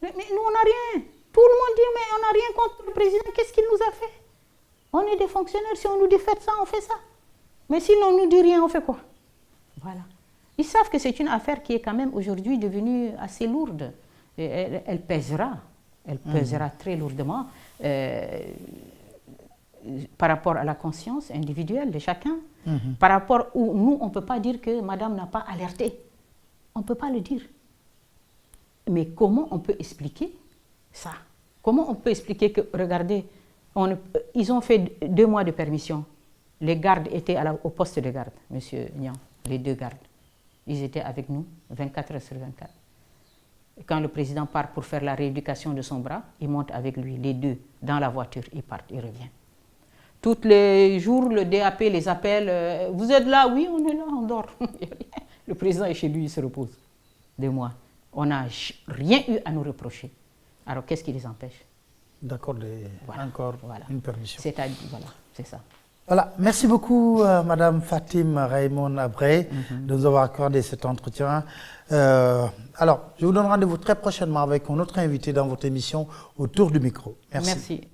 Speaker 2: Mais nous, on n'a rien. Tout le monde dit, mais on n'a rien contre le président. Qu'est-ce qu'il nous a fait? On est des fonctionnaires. Si on nous dit faites ça, on fait ça. Mais si on ne nous dit rien, on fait quoi? Voilà. Ils savent que c'est une affaire qui est quand même aujourd'hui devenue assez lourde. Et elle pèsera. Elle pèsera très lourdement par rapport à la conscience individuelle de chacun. Par rapport où nous, on ne peut pas dire que madame n'a pas alerté. On ne peut pas le dire. Mais comment on peut expliquer ça? Comment on peut expliquer que, regardez, ils ont fait 2 mois de permission. Les gardes étaient au poste de garde, monsieur Niang, les 2 gardes. Ils étaient avec nous 24 heures sur 24. Et quand le président part pour faire la rééducation de son bras, il monte avec lui, les 2, dans la voiture, il part, il revient. Tous les jours, le DAP les appelle. Vous êtes là? Oui, on est là, on dort. Le président est chez lui, il se repose. 2 mois. On n'a rien eu à nous reprocher. Alors, qu'est-ce qui les empêche
Speaker 1: d'accorder encore une permission?
Speaker 2: Voilà, c'est ça.
Speaker 1: Voilà, merci beaucoup Madame Fatim Raymond Habré de nous avoir accordé cet entretien. Alors, je vous donne rendez-vous très prochainement avec un autre invité dans votre émission Autour du micro. Merci.
Speaker 2: Merci.